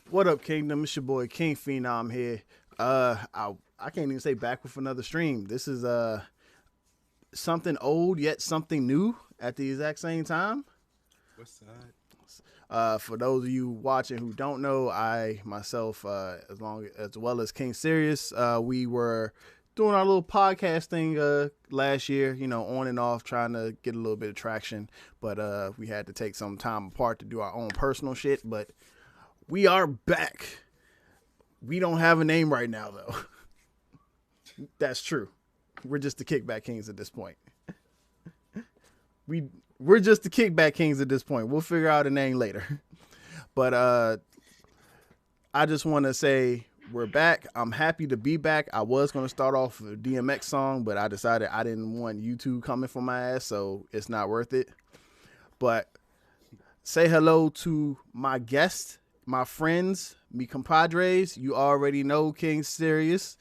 What up, Kingdom? It's your boy King Phenom here. I can't even say back with another stream. This is something old yet something new at the exact same time. What's that? For those of you watching who don't know, I myself, as well as King Serious, we were doing our little podcast thing last year. You know, on and off, trying to get a little bit of traction. But we had to take some time apart to do our own personal shit. But we are back. We don't have a name right now, though. That's true. We're just the Kickback Kings at this point. We're just the Kickback Kings at this point. We'll figure out a name later. But I just want to say we're back. I'm happy to be back. I was going to start off with a DMX song, but I decided I didn't want YouTube coming for my ass, so it's not worth it. But say hello to my guests, my friends, me compadres. You already know King Serious.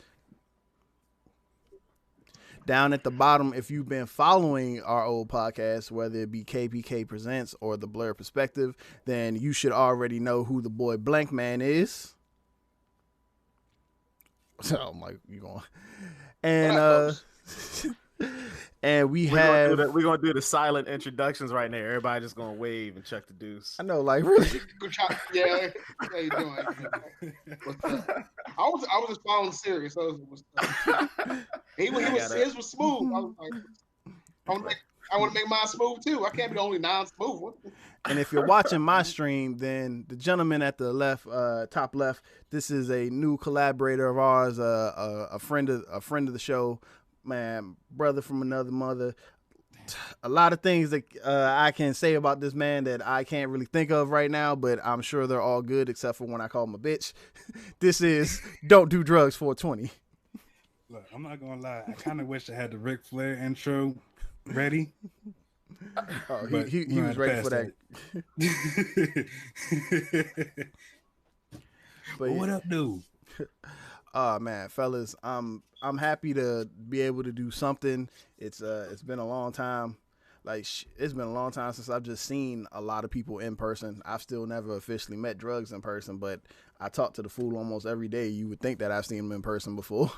Down at the bottom, if you've been following our old podcast, whether it be KPK Presents or The Blur Perspective, then you should already know who the boy Blank Man is. So I'm like, you going? And and we're gonna do the silent introductions right now. Everybody just gonna wave and check the deuce. I know, like really. Yeah, how you doing? What's up? I was just following serious. His was smooth. I was like, I want to make mine smooth too. I can't be the only non-smooth one. And if you're watching my stream, then the gentleman at the left, top left, this is a new collaborator of ours, a friend of the show, man, brother from another mother. A lot of things that I can say about this man that I can't really think of right now, but I'm sure they're all good except for when I call him a bitch. This is Don't Do Drugs 420. Look, I'm not gonna lie. I kind of wish I had the Ric Flair intro ready. Oh, he was ready for that. But what up, dude? Oh man, fellas, I'm happy to be able to do something. It's been a long time. It's been a long time since I've just seen a lot of people in person. I've still never officially met Drugs in person, but I talk to the fool almost every day. You would think that I've seen him in person before.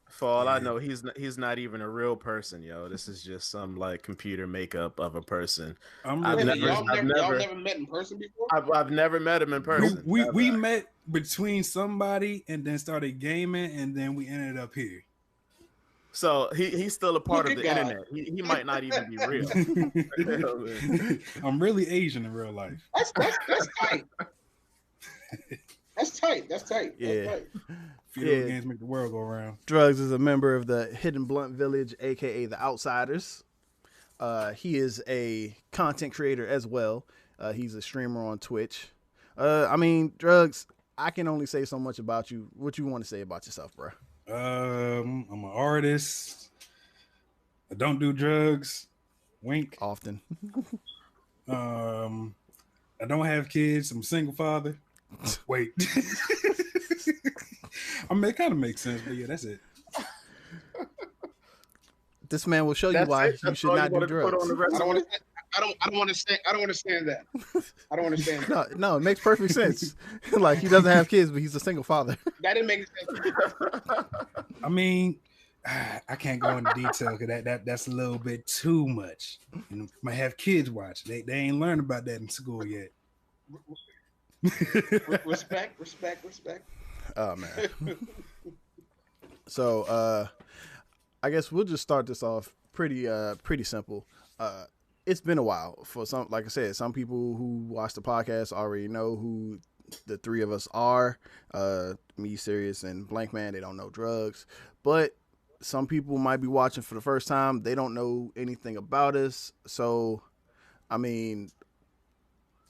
For all I know, he's not even a real person, yo. This is just some like computer makeup of a person. Y'all never met in person before? I've never met him in person. We met between somebody and then started gaming, and then we ended up here. So he's still a part of the internet. He might not even be real. I'm really Asian in real life. That's tight. That's tight. Yeah. That's tight. Video games make the world go around. Drugs is a member of the Hidden Blunt Village, aka the Outsiders. He is a content creator as well. He's a streamer on Twitch. I mean, Drugs, I can only say so much about you. What you want to say about yourself, bro? I'm an artist. I don't do drugs. Wink. Often. I don't have kids. I'm a single father. Wait. I mean, it kind of makes sense, but yeah, that's it. This man will show you why you should not do drugs. I don't understand that. I don't understand that. No, it makes perfect sense. Like he doesn't have kids, but he's a single father. That didn't make sense. I mean, I can't go into detail because that's a little bit too much. You might have kids watch. They ain't learned about that in school yet. Respect. Oh man. So I guess we'll just start this off pretty simple. It's been a while for some, like I said, some people who watch the podcast already know who the three of us are. Me, Serious, and Blank Man, they don't know Drugs. But some people might be watching for the first time. They don't know anything about us. So, I mean,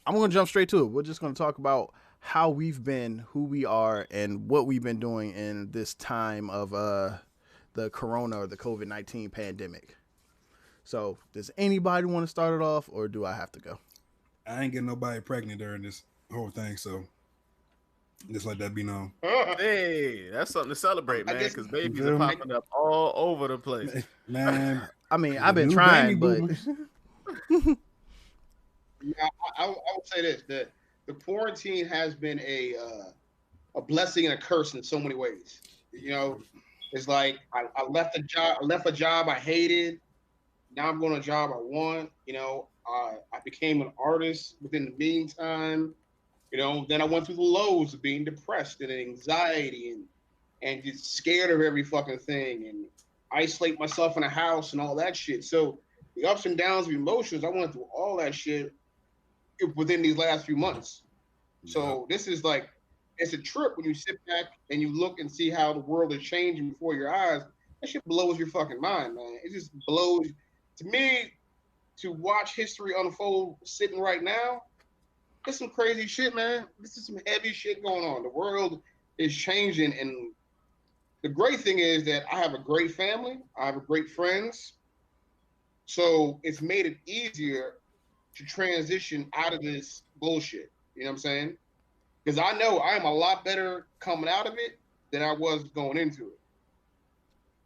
I'm going to jump straight to it. We're just going to talk about how we've been, who we are, and what we've been doing in this time of the corona or the COVID-19 pandemic. So, does anybody want to start it off, or do I have to go? I ain't getting nobody pregnant during this whole thing, so just let that be known. Hey, that's something to celebrate, man, because babies are popping up all over the place. Man, I mean, I've been trying, but... Yeah, I would say this, that the quarantine has been a blessing and a curse in so many ways. You know, it's like I left a job. I left a job I hated. Now I'm going to a job I want. You know, I became an artist within the meantime. You know, then I went through the lows of being depressed and anxiety and just scared of every fucking thing and isolate myself in a house and all that shit. So the ups and downs of emotions, I went through all that shit within these last few months. So this is like it's a trip when you sit back and you look and see how the world is changing before your eyes. That shit blows your fucking mind, man. It just blows. To me, to watch history unfold sitting right now, it's some crazy shit, man. This is some heavy shit going on. The world is changing, and the great thing is that I have a great family. I have great friends. So it's made it easier to transition out of this bullshit. You know what I'm saying? Because I know I am a lot better coming out of it than I was going into it.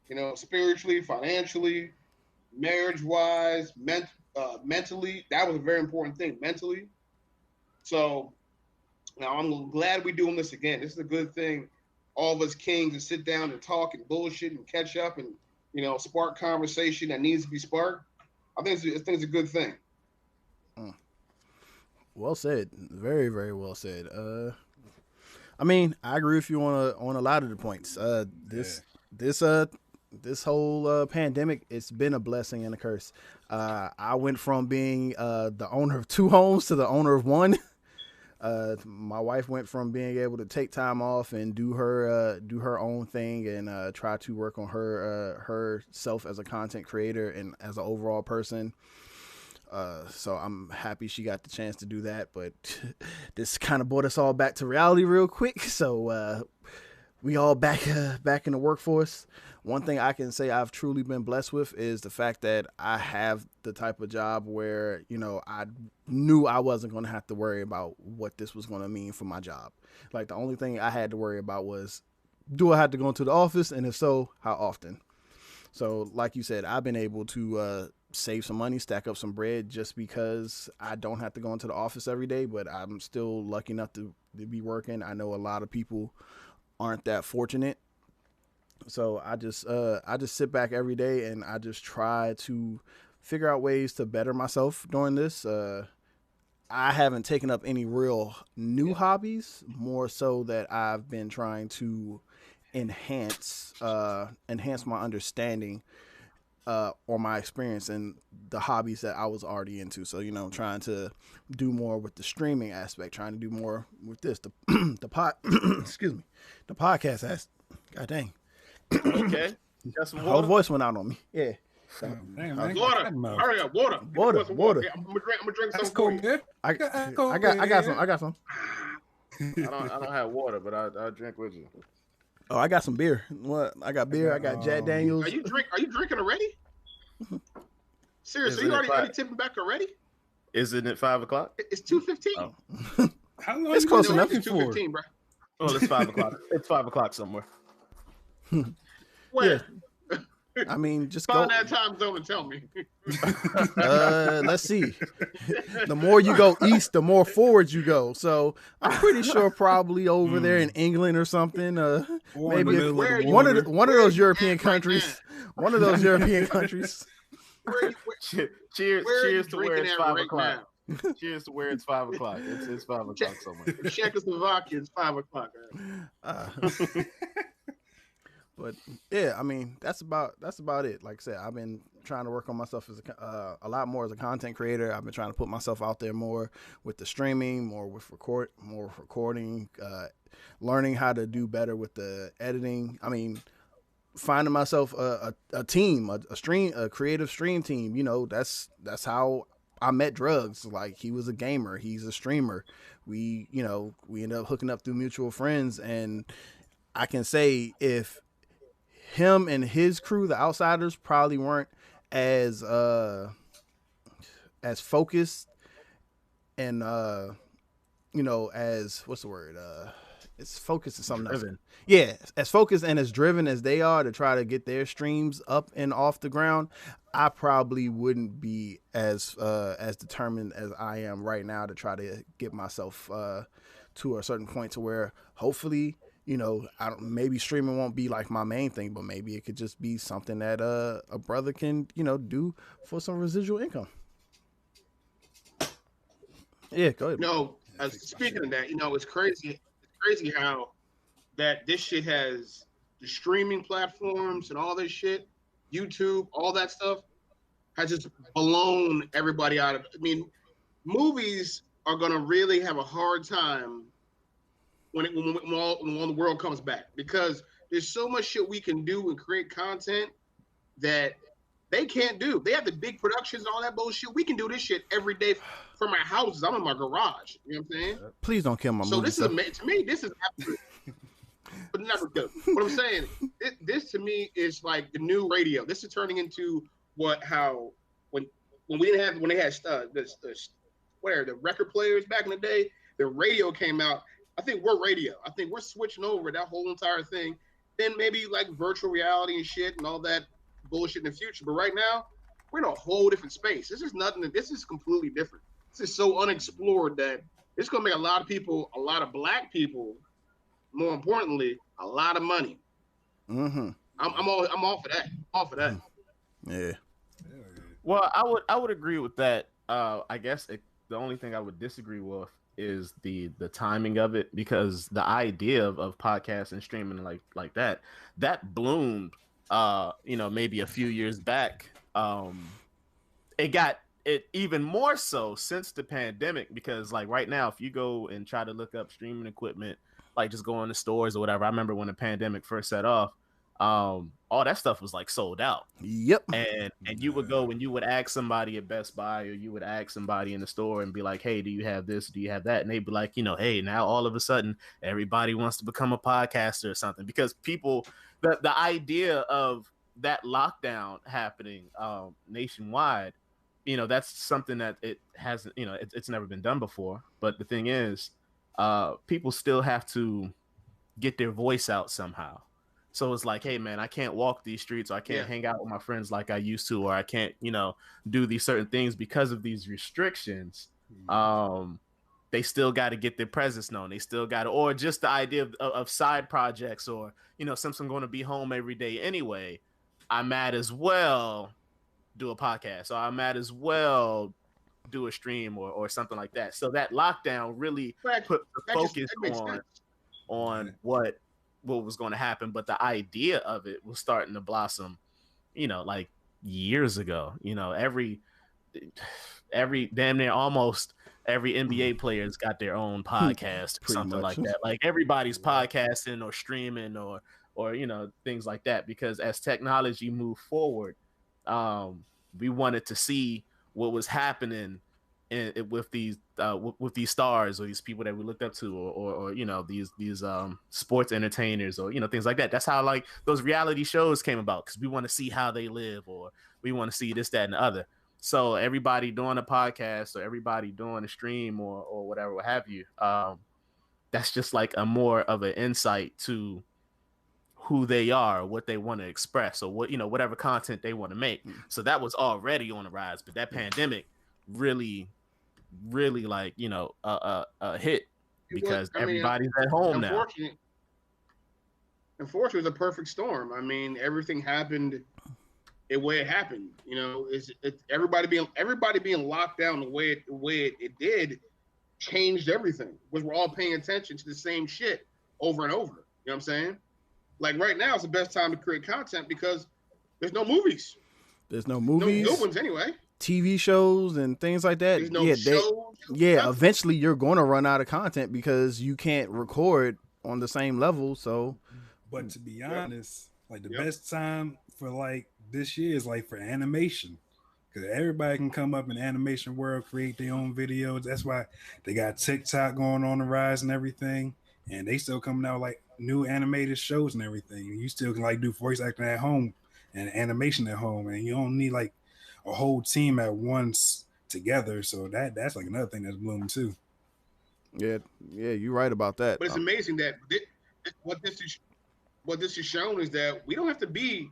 You know, spiritually, financially, marriage-wise, mentally. That was a very important thing, mentally. So now I'm glad we're doing this again. This is a good thing. All of us kings to sit down and talk and bullshit and catch up and, you know, spark conversation that needs to be sparked. I think it's a good thing. Well said. Very, very well said. I mean, I agree with you on a lot of the points. This whole pandemic, it's been a blessing and a curse. I went from being the owner of 2 homes to the owner of 1. My wife went from being able to take time off and do her own thing and try to work on herself as a content creator and as an overall person. So I'm happy she got the chance to do that, but this kind of brought us all back to reality real quick. So we all back in the workforce. One thing I can say I've truly been blessed with is the fact that I have the type of job where, you know, I knew I wasn't going to have to worry about what this was going to mean for my job. Like, the only thing I had to worry about was, do I have to go into the office? And if so, how often? So like you said, I've been able to save some money, stack up some bread just because I don't have to go into the office every day, but I'm still lucky enough to be working. I know a lot of people aren't that fortunate. So I just sit back every day and I just try to figure out ways to better myself during this. I haven't taken up any real new hobbies, more so that I've been trying to enhance my understanding or my experience in the hobbies that I was already into. So, you know, trying to do more with the streaming aspect, trying to do more with this, excuse me, the podcast aspect. God dang. Okay. Got some water? Whole voice went out on me. Yeah. Damn, Water. Hurry up, water. Water. Yeah, I'm gonna drink That's some cool, for you. man. I got some. I don't have water, but I'll drink with you. Oh, I got some beer. What? I got beer. I got Jack Daniels. Are you drinking already? Seriously, Isn't you it already tipping back already? Isn't it 5 o'clock? It's 2:15. Oh. How long It's you close been enough. looking for? 2:15, bro. Oh, it's 5 o'clock. It's 5 o'clock somewhere. Where? I mean, just Find go. that time zone and tell me. Let's see. The more you go east, the more forward you go. So I'm pretty sure probably over there in England or something. Maybe one of those European countries. One of those European countries. Cheers to where it's 5 o'clock. Cheers to where it's 5 o'clock. It's 5 o'clock somewhere. Czechoslovakia is 5 o'clock. But yeah, I mean, that's about it. Like I said, I've been trying to work on myself as a lot more as a content creator. I've been trying to put myself out there more with the streaming, more with recording, learning how to do better with the editing. I mean, finding myself a team, a creative stream team. You know, that's how I met Drugs. Like, he was a gamer, he's a streamer. We ended up hooking up through mutual friends, and I can say if him and his crew, the Outsiders, probably weren't as focused and as what's the word, as focused as something else. Driven. Yeah, as focused and as driven as they are to try to get their streams up and off the ground, I probably wouldn't be as determined as I am right now to try to get myself to a certain point to where hopefully, you know, maybe streaming won't be like my main thing, but maybe it could just be something that a brother can, you know, do for some residual income. Yeah, go ahead. No, speaking of that, you know, it's crazy. It's crazy how that this shit has the streaming platforms and all this shit, YouTube, all that stuff has just blown everybody out of. I mean, movies are gonna really have a hard time when the world comes back because there's so much shit we can do and create content that they can't do. They have the big productions and all that bullshit. We can do this shit every day from our houses. I'm in my garage. You know what I'm saying? Please don't kill my movie. So this is to me, this is absolute, but never good. What I'm saying, this to me is like the new radio. This is turning into when they had the record players back in the day. The radio came out. I think we're radio. I think we're switching over that whole entire thing. Then maybe like virtual reality and shit and all that bullshit in the future. But right now, we're in a whole different space. This is nothing. This is completely different. This is so unexplored that it's gonna make a lot of people, a lot of black people, more importantly, a lot of money. Mm-hmm. I'm all for that. All for that. Yeah. Well, I would agree with that. I guess the only thing I would disagree with is the timing of it, because the idea of podcasts and streaming like that bloomed maybe a few years back. It got it even more so since the pandemic, because like right now, if you go and try to look up streaming equipment, like just go in the stores or whatever. I remember when the pandemic first set off, all that stuff was like sold out. Yep. And you would go and you would ask somebody at Best Buy, or you would ask somebody in the store and be like, hey, do you have this? Do you have that? And they'd be like, hey, now all of a sudden everybody wants to become a podcaster or something, because people, the idea of that lockdown happening nationwide, that's something that it hasn't, it's never been done before. But the thing is, people still have to get their voice out somehow. So it's like, hey, man, I can't walk these streets, or I can't hang out with my friends like I used to, or I can't, do these certain things because of these restrictions. They still got to get their presence known. They still got to, or just the idea of side projects, or, since I'm going to be home every day anyway, I might as well do a podcast, or I might as well do a stream or something like that. So that lockdown really put the focus on what was going to happen, but the idea of it was starting to blossom, like years ago. Every damn near almost every NBA player's got their own podcast or something like that. Like everybody's podcasting or streaming or things like that, because as technology moved forward, we wanted to see what was happening with these stars, or these people that we looked up to, or these sports entertainers, or things like that. That's how like those reality shows came about, because we want to see how they live, or we want to see this, that, and the other. So everybody doing a podcast, or everybody doing a stream, or whatever, what have you, that's just like a more of an insight to who they are, what they want to express, or what whatever content they want to make. So that was already on the rise, but that pandemic really like a hit, because everybody's at home now. Unfortunately, it was a perfect storm. I mean, everything happened the way it happened. Everybody being locked down the way it did changed everything, because we're all paying attention to the same shit over and over. You know what I'm saying? Like right now, it's the best time to create content because there's no movies. There's no movies. No ones anyway. TV shows and things like that. There's no shows. Eventually you're going to run out of content because you can't record on the same level. So, but to be honest, like the best time for like this year is like for animation, because everybody can come up in the animation world, create their own videos. That's why they got TikTok going on the rise and everything, and they still coming out like new animated shows and everything. You still can like do voice acting at home and animation at home, and you don't need like a whole team at once together. So that's like another thing that's blooming too. Yeah, you're right about that. But it's amazing that what this is shown is that we don't have to be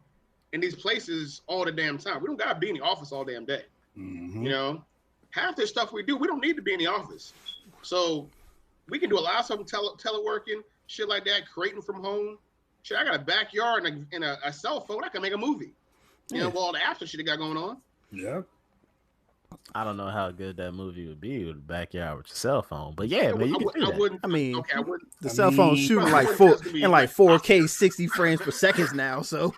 in these places all the damn time. We don't gotta be in the office all damn day. Mm-hmm. You know, half the stuff we do, we don't need to be in the office. So we can do a lot of stuff teleworking, shit like that, creating from home. Shit, I got a backyard and a cell phone. I can make a movie. You know, with all the after shit that got going on. Yeah. I don't know how good that movie would be with the backyard with your cell phone, but yeah, man, you can do that. I mean, okay, I wouldn't. The cell phone's shooting like 4K 60 frames per second now, so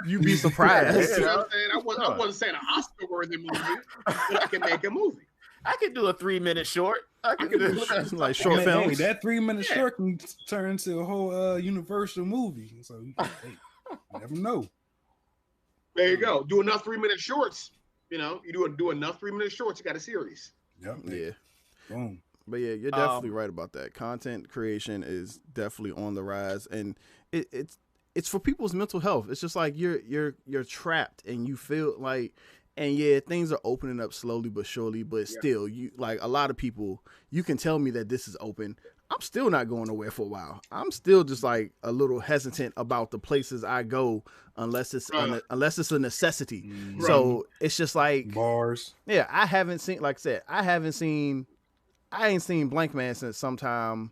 you'd be surprised. You know what I'm saying? I wasn't saying an Oscar-worthy movie, but I can make a movie. I could do a 3-minute short. I can do like short films. Hey, that 3-minute short can turn into a whole Universal movie. So you never know. There you go. Do enough 3-minute shorts. You know, you do enough 3-minute shorts, you got a series. Yep. Yeah. Boom. But yeah, you're definitely right about that. Content creation is definitely on the rise, and it's for people's mental health. It's just like you're trapped, and you feel like, and yeah, things are opening up slowly but surely. But still, you like a lot of people. You can tell me that this is open. I'm still not going nowhere for a while. I'm still just like a little hesitant about the places I go unless it's a necessity. So it's just like bars. Yeah, I haven't seen, like I said, I ain't seen Blank Man since sometime,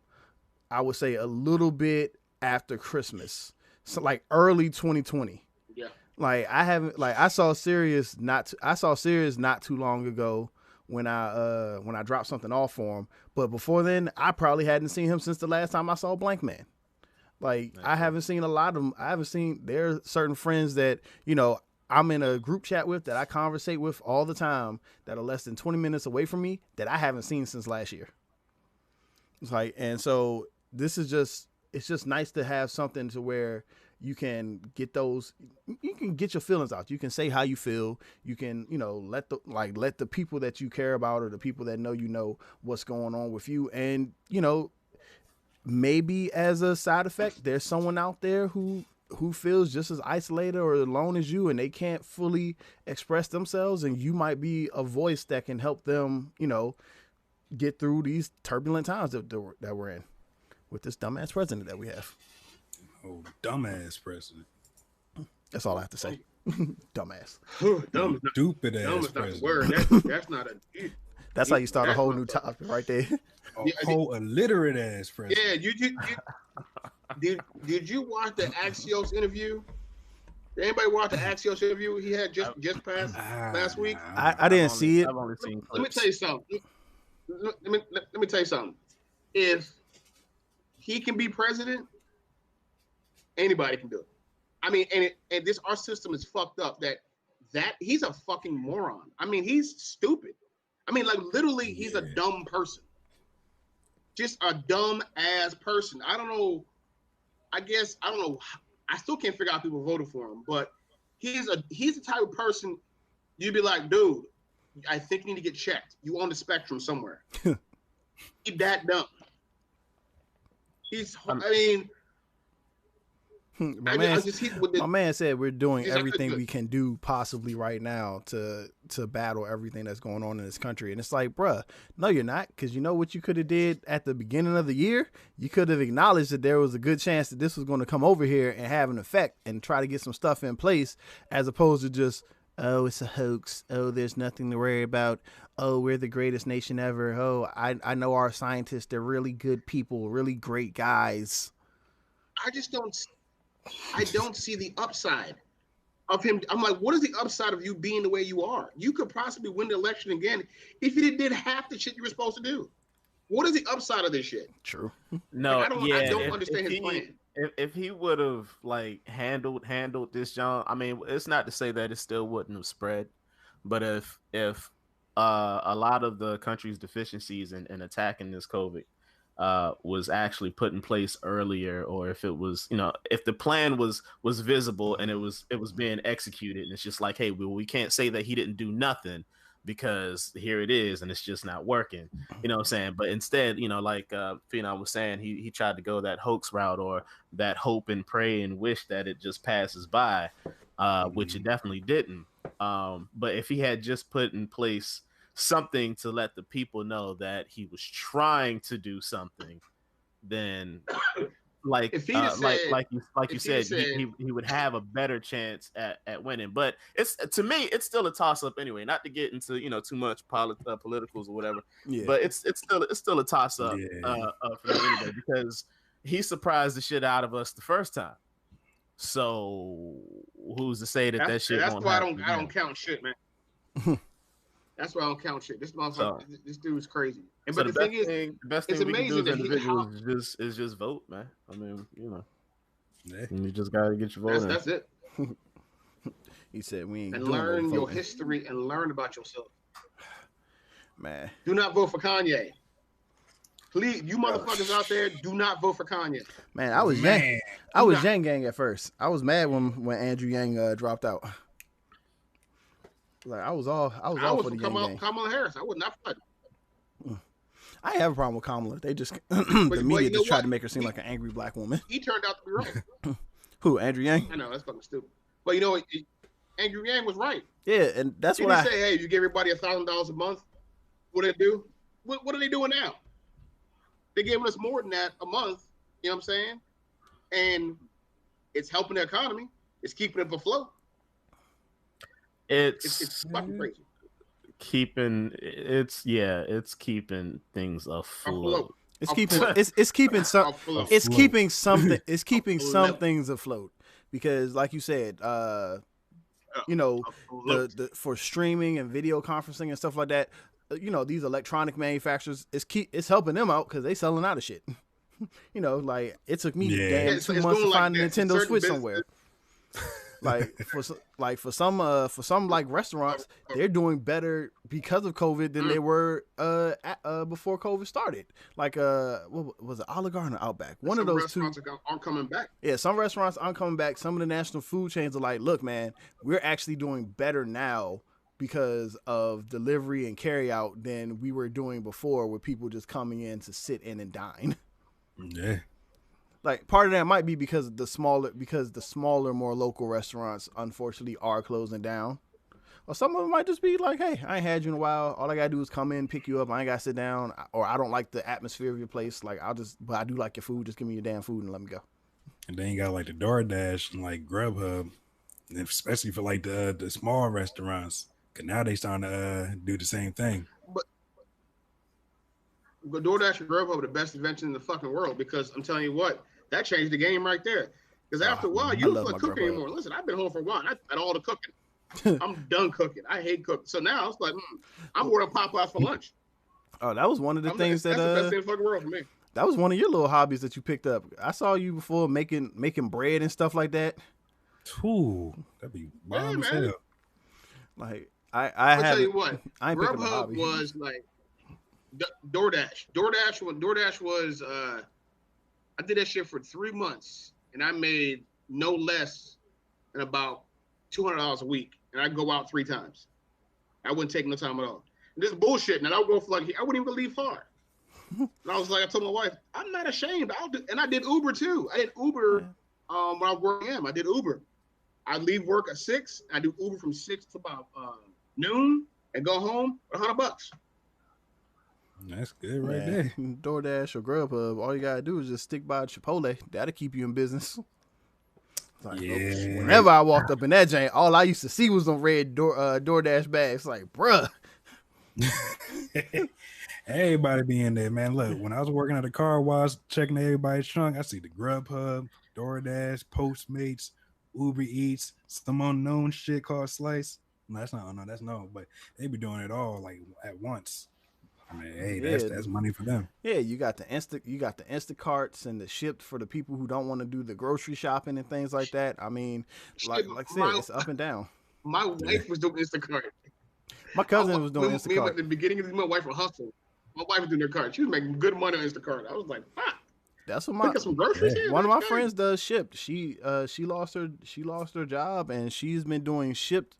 I would say a little bit after Christmas. So like early 2020. Yeah. Like I saw Sirius not too long ago when I dropped something off for him. But before then, I probably hadn't seen him since the last time I saw Blank Man. Like, I haven't seen a lot of them. There are certain friends that, you know, I'm in a group chat with that I conversate with all the time that are less than 20 minutes away from me that I haven't seen since last year. It's like, and so it's just nice to have something to where you can get your feelings out. You can say how you feel. You can, you know, let the people that you care about or the people that know what's going on with you. And, you know, maybe as a side effect, there's someone out there who feels just as isolated or alone as you, and they can't fully express themselves. And you might be a voice that can help them, you know, get through these turbulent times that we're in with this dumbass president that we have. Oh, dumbass president. That's all I have to say. Dumbass. Stupid ass dumb is not president. the word. That's not a. That's how you start a whole new topic right there. A whole illiterate ass president. Yeah, did you watch the Axios interview? Did anybody watch the Axios interview he had just passed last week? I didn't see it. I've only seen clips. Let me tell you something. Let me tell you something. If he can be president, anybody can do it. I mean, and this our system is fucked up. That he's a fucking moron. I mean, he's stupid. I mean, like literally, he's a dumb person. Just a dumb ass person. I don't know. I don't know. I still can't figure out how people voted for him, but he's the type of person you'd be like, dude, I think you need to get checked. You on the spectrum somewhere. He's that dumb. My man said we're doing everything we can do possibly right now to battle everything that's going on in this country. And it's like, bruh, no, you're not. Because you know what you could have did at the beginning of the year? You could have acknowledged that there was a good chance that this was going to come over here and have an effect and try to get some stuff in place, as opposed to just, oh, it's a hoax. Oh, there's nothing to worry about. Oh, we're the greatest nation ever. Oh, I know our scientists. They're really good people, really great guys. I don't see the upside of him. I'm like, what is the upside of you being the way you are? You could possibly win the election again if you did half the shit you were supposed to do. What is the upside of this shit? True. No, I don't understand his plan. If he would have like handled this, John, I mean, it's not to say that it still wouldn't have spread, but if a lot of the country's deficiencies in attacking this COVID was actually put in place earlier, or if it was, you know, if the plan was visible and it was being executed, and it's just like, hey, we can't say that he didn't do nothing because here it is and it's just not working, you know what I'm saying? But instead, you know, like Phenom was saying, he tried to go that hoax route, or that hope and pray and wish that it just passes by, which it definitely didn't. But if he had just put in place something to let the people know that he was trying to do something, then like If he'd uh, have said, like you if he'd have said, he would have a better chance at winning. But it's, to me, it's still a toss up anyway. Not to get into too much politicals or whatever. Yeah. But it's still a toss up Yeah. for me anyway, because he surprised the shit out of us the first time. So who's to say that shit that's won't why happen I don't again? count shit, man. That's why I don't count shit. This motherfucker, this dude's crazy. And but the thing is, the best thing it's we can do amazing as that individuals is just vote, man. I mean, Yeah. you just gotta get your vote in. that's it. He said we ain't And doing learn no your voting. history and learn about yourself. Man. Do not vote for Kanye. Please, you motherfuckers out there, do not vote for Kanye. Man, I was Man. Yang Gang at first. I was mad when Andrew Yang dropped out. Like I was all for the Yang Gang. Kamala Harris. I would not fight. I ain't have a problem with Kamala. They just But the media you know just tried what? to make her seem like an angry black woman. He turned out to be right. Who, Andrew Yang? I know that's fucking stupid. But you know what? Andrew Yang was right. Yeah, and that's He what didn't say, hey, you give everybody $1,000 a month. What do they do? What are they doing now? They're giving us more than that a month. You know what I'm saying? And it's helping the economy. It's keeping it afloat. It's fucking crazy. It's keeping things afloat. It's keeping some things afloat, because like you said, the for streaming and video conferencing and stuff like that, these electronic manufacturers, it's helping them out because they selling out of shit. Like it took me damn 2 months to find a Nintendo Switch somewhere. For some like restaurants, they're doing better because of COVID than they were before COVID started. Like what was it, Olive Garden or Outback? One of those two aren't coming back. Yeah, some restaurants aren't coming back. Some of the national food chains are like, look, man, we're actually doing better now because of delivery and carry out than we were doing before, with people just coming in to sit in and dine. Yeah. Like part of that might be because the smaller, more local restaurants, unfortunately, are closing down. Or some of them might just be like, hey, I ain't had you in a while. All I gotta do is come in, pick you up. I ain't gotta sit down. Or I don't like the atmosphere of your place. Like but I do like your food. Just give me your damn food and let me go. And then you got like the DoorDash and like Grubhub, and especially for like the small restaurants. Cause now they starting to do the same thing. But DoorDash and Grubhub are the best invention in the fucking world, because I'm telling you what, that changed the game right there. Because after a while, you don't feel like cooking anymore. Listen, I've been home for a while. I had all the cooking. I'm done cooking. I hate cooking. So now it's like, I'm ordering Popeyes for lunch. Oh, that was one of the things that's the best thing in the fucking world for me. That was one of your little hobbies that you picked up. I saw you before making bread and stuff like that. Ooh, that'd be bomb as hell. Like I'll tell you what, I ain't picking a Grubhub hobby. was like DoorDash. DoorDash was I did that shit for 3 months, and I made no less than about $200 a week, and I go out 3 times. I wouldn't take no time at all. And this is bullshit. And I would go for like, I wouldn't even leave far. And I was like, I told my wife, I'm not ashamed. And I did Uber too. I did Uber when I was working. I did Uber. I leave work at 6. I do Uber from 6 to about noon, and go home with $100. That's good right there. DoorDash or Grubhub, all you gotta do is just stick by Chipotle. That'll keep you in business. Like, Yeah. Whenever I walked up in that joint, all I used to see was them red DoorDash bags. Like, bruh. Everybody be in there, man. Look, when I was working at a car wash, checking everybody's trunk, I see the Grubhub, DoorDash, Postmates, Uber Eats, some unknown shit called Slice. No, that's not unknown. That's no, but they be doing it all like at once. I mean, hey, that's money for them. Yeah, you got the Instacarts and the Shipt for the people who don't want to do the grocery shopping and things like that. I mean, like I said, it's up and down. My wife was doing Instacart. My cousin was doing Instacart. At the beginning of my wife was hustling. My wife was doing their cart. She was making good money on Instacart. I was like, fuck. That's what some groceries here. One of my friends does Shipt. She lost her job, and she's been doing Shipt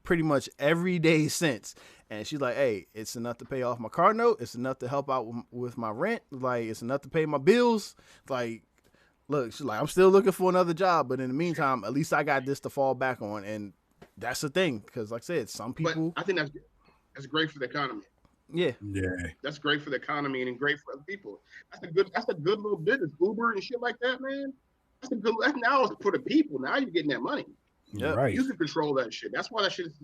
pretty much every day since. And she's like, hey, it's enough to pay off my car note. It's enough to help out with my rent. Like, it's enough to pay my bills. Like, look, she's like, I'm still looking for another job. But in the meantime, at least I got this to fall back on. And that's the thing. Because like I said, some people. But I think That's great for the economy. Yeah. That's great for the economy and great for other people. That's a good little business. Uber and shit like that, man. That's now it's for the people. Now you're getting that money. Yeah. Right. You can control that shit. That's why that shit is.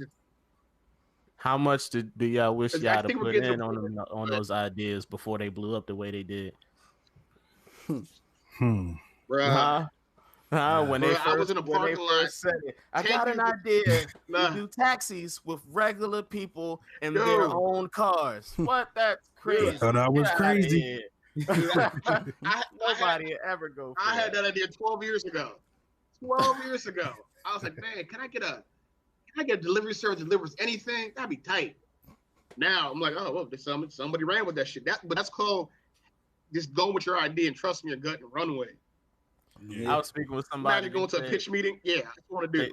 How much do y'all wish y'all to put in on those ideas before they blew up the way they did? Bruh. When they first, I was in a parking lot. Said it, I got an idea to do taxis with regular people in their own cars. What? That's crazy. I thought I was crazy. Nobody ever go. I had that idea 12 years ago. 12 years ago. I was like, man, can I get a delivery service that delivers anything? That'd be tight. Now I'm like, oh, well, somebody ran with that shit. But that's called just go with your idea and trust me your gut and run with it. I was speaking with somebody. Imagine going to a pitch meeting. Yeah, that's what I want to do.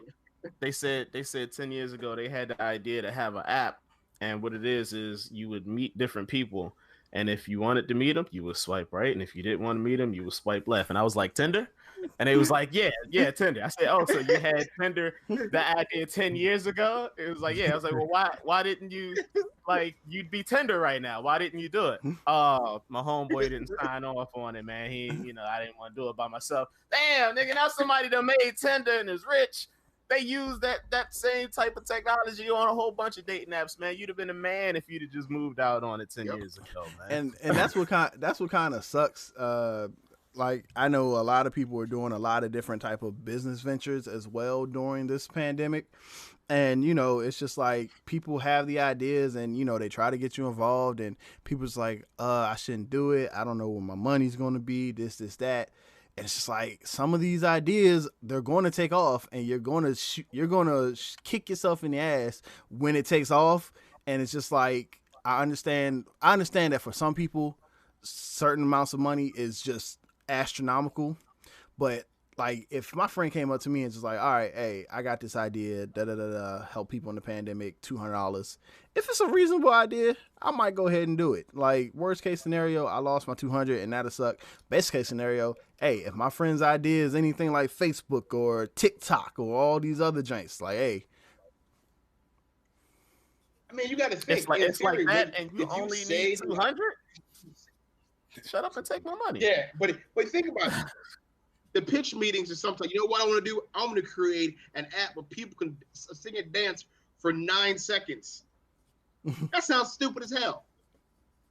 They said 10 years ago they had the idea to have an app, and what it is you would meet different people, and if you wanted to meet them, you would swipe right, and if you didn't want to meet them, you would swipe left. And I was like, Tinder? And they was like, yeah, Tinder. I said, oh, so you had Tinder, the idea 10 years ago? It was like, yeah. I was like, well, why didn't you, like, you'd be Tinder right now. Why didn't you do it? Oh, my homeboy didn't sign off on it, man. I didn't want to do it by myself. Damn, nigga, now somebody that made Tinder and is rich, they use that same type of technology on a whole bunch of dating apps, man. You'd have been a man if you'd have just moved out on it 10 years ago, man. And that's what kind of sucks. Like, I know a lot of people are doing a lot of different type of business ventures as well during this pandemic. And, it's just like people have the ideas and, they try to get you involved and people's like, I shouldn't do it. I don't know where my money's going to be, this, that. And it's just like some of these ideas, they're going to take off and you're going to kick yourself in the ass when it takes off. And it's just like, I understand that for some people, certain amounts of money is just astronomical, but like if my friend came up to me and just like, all right, hey, I got this idea, help people in the pandemic, $200. If it's a reasonable idea, I might go ahead and do it. Like worst case scenario, I lost my $200 and that'll suck. Best case scenario, hey, if my friend's idea is anything like Facebook or TikTok or all these other joints, like, hey. I mean, you got to think. It's like that, and you only need 200. Shut up and take my money. Yeah, but think about it. The pitch meetings is something. You know what I want to do? I'm going to create an app where people can sing and dance for 9 seconds. That sounds stupid as hell.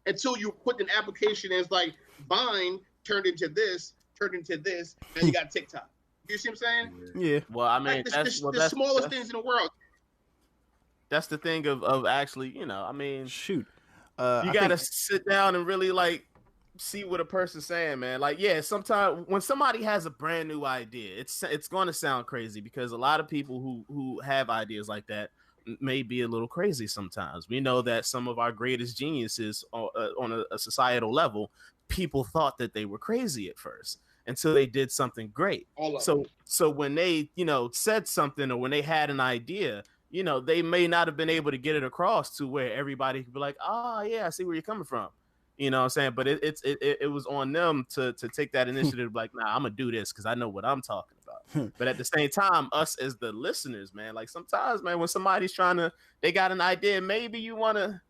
Until you put an application and it's like Vine turned into this, and you got TikTok. You see what I'm saying? Yeah. Well, I mean, like that's the smallest things in the world. That's the thing of actually, shoot. You got to sit down and really like see what a person's saying, man. Like, yeah, sometimes when somebody has a brand new idea, it's going to sound crazy because a lot of people who have ideas like that may be a little crazy sometimes. We know that some of our greatest geniuses on a societal level, people thought that they were crazy at first until they did something great. So when they, said something or when they had an idea, they may not have been able to get it across to where everybody could be like, oh, yeah, I see where you're coming from. You know what I'm saying? But it was on them to take that initiative, like, nah, I'm going to do this because I know what I'm talking about. But at the same time, us as the listeners, man, like sometimes, man, when somebody's they got an idea, maybe you want to,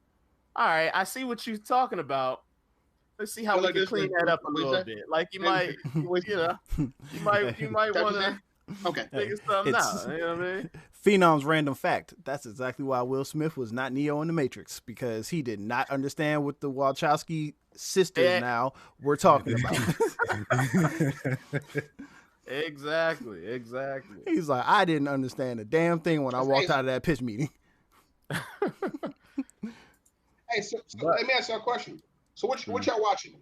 all right, I see what you're talking about. Let's see how we can clean that up a little bit. Like you might, you might want to. Okay. Figure something out. You know what I mean? Phenom's random fact. That's exactly why Will Smith was not Neo in the Matrix, because he did not understand what the Wachowski sisters now were talking about. Exactly. He's like, I didn't understand a damn thing when I walked out of that pitch meeting. Hey, so let me ask you a question. So what y'all watching?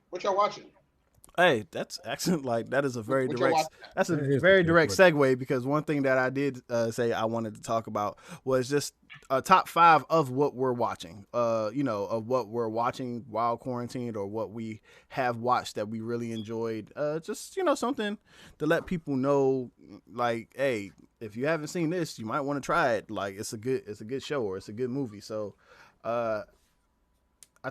Hey, that's excellent. Like that is a very direct. That's a very direct segue, because one thing that I did say I wanted to talk about was just a top 5 of what we're watching. Of what we're watching while quarantined, or what we have watched that we really enjoyed. Just something to let people know, like, hey, if you haven't seen this, you might want to try it. Like it's a good show, or it's a good movie. So, I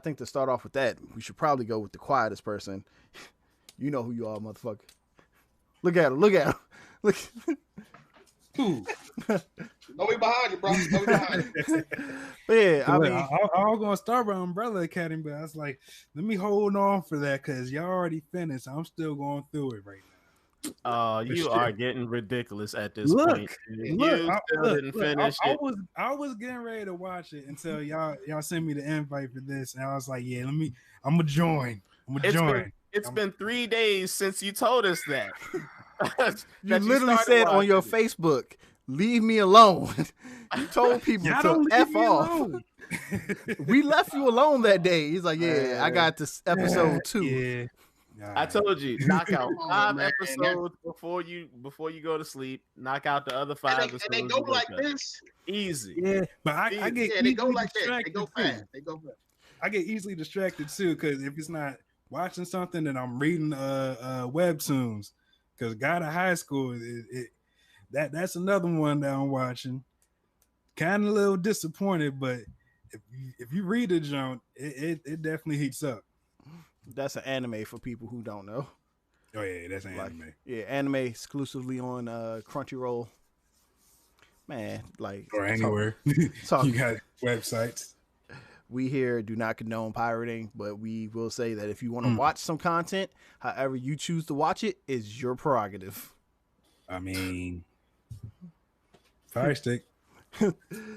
think to start off with that, we should probably go with the quietest person. You know who you are, motherfucker. Look at him. Look. Ooh. Don't be behind you, bro. Don't be behind you. But yeah, I Look, mean, I was gonna start by Umbrella Academy, but I was like, let me hold on for that because y'all already finished. I'm still going through it right now. Oh, But you shit. are getting ridiculous at this Look, point. You still didn't finish it. I was getting ready to watch it until y'all sent me the invite for this, and I was like, yeah, I'm gonna join. It's been 3 days since you told us that. you literally said on your Facebook, "Leave me alone." You told people Y'all to don't leave F me off. alone. We left you alone that day. He's like, "Yeah, I got this episode 2." Yeah. I told you, knock out Come on, 5 man. episodes before you go to sleep. Knock out the other 5 episodes. And they go like this. Easy. Yeah, but I get Yeah, they go easily like that. They distracted go too. fast. They go fast. I get easily distracted too because if it's not watching something, then I'm reading webtoons. Because God of High School, that's another one that I'm watching. Kind of a little disappointed, but if you read the junk, it definitely heats up. That's an anime for people who don't know. Oh yeah, that's anime. Yeah, anime exclusively on Crunchyroll. Man, like Or anywhere. talk. You got websites. We here do not condone pirating, but we will say that if you want to watch some content, however you choose to watch it is your prerogative. I mean, Fire Stick.